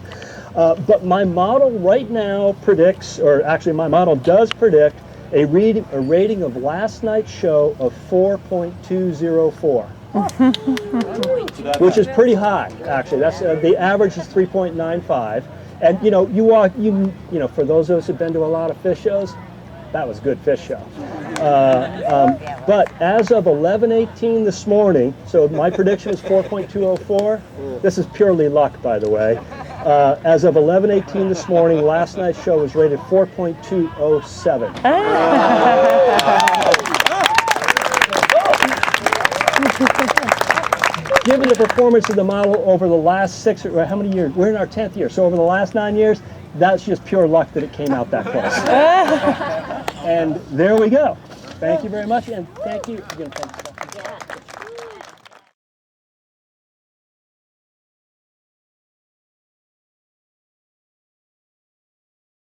But my model right now predicts, or actually my model does predict, a rating of last night's show of 4.204. which is pretty high, actually. That's the average is 3.95. And you know, for those of us who've been to a lot of Phish shows, that was a good Phish show. But as of 11:18 this morning, so my prediction is 4.204. This is purely luck, by the way. As of 11:18 this morning, last night's show was rated 4.207. Given the performance of the model over the last 6 or how many years? We're in our 10th year, so over the last 9 years, that's just pure luck that it came out that close. And there we go. Thank you very much, and thank you again. Thanks.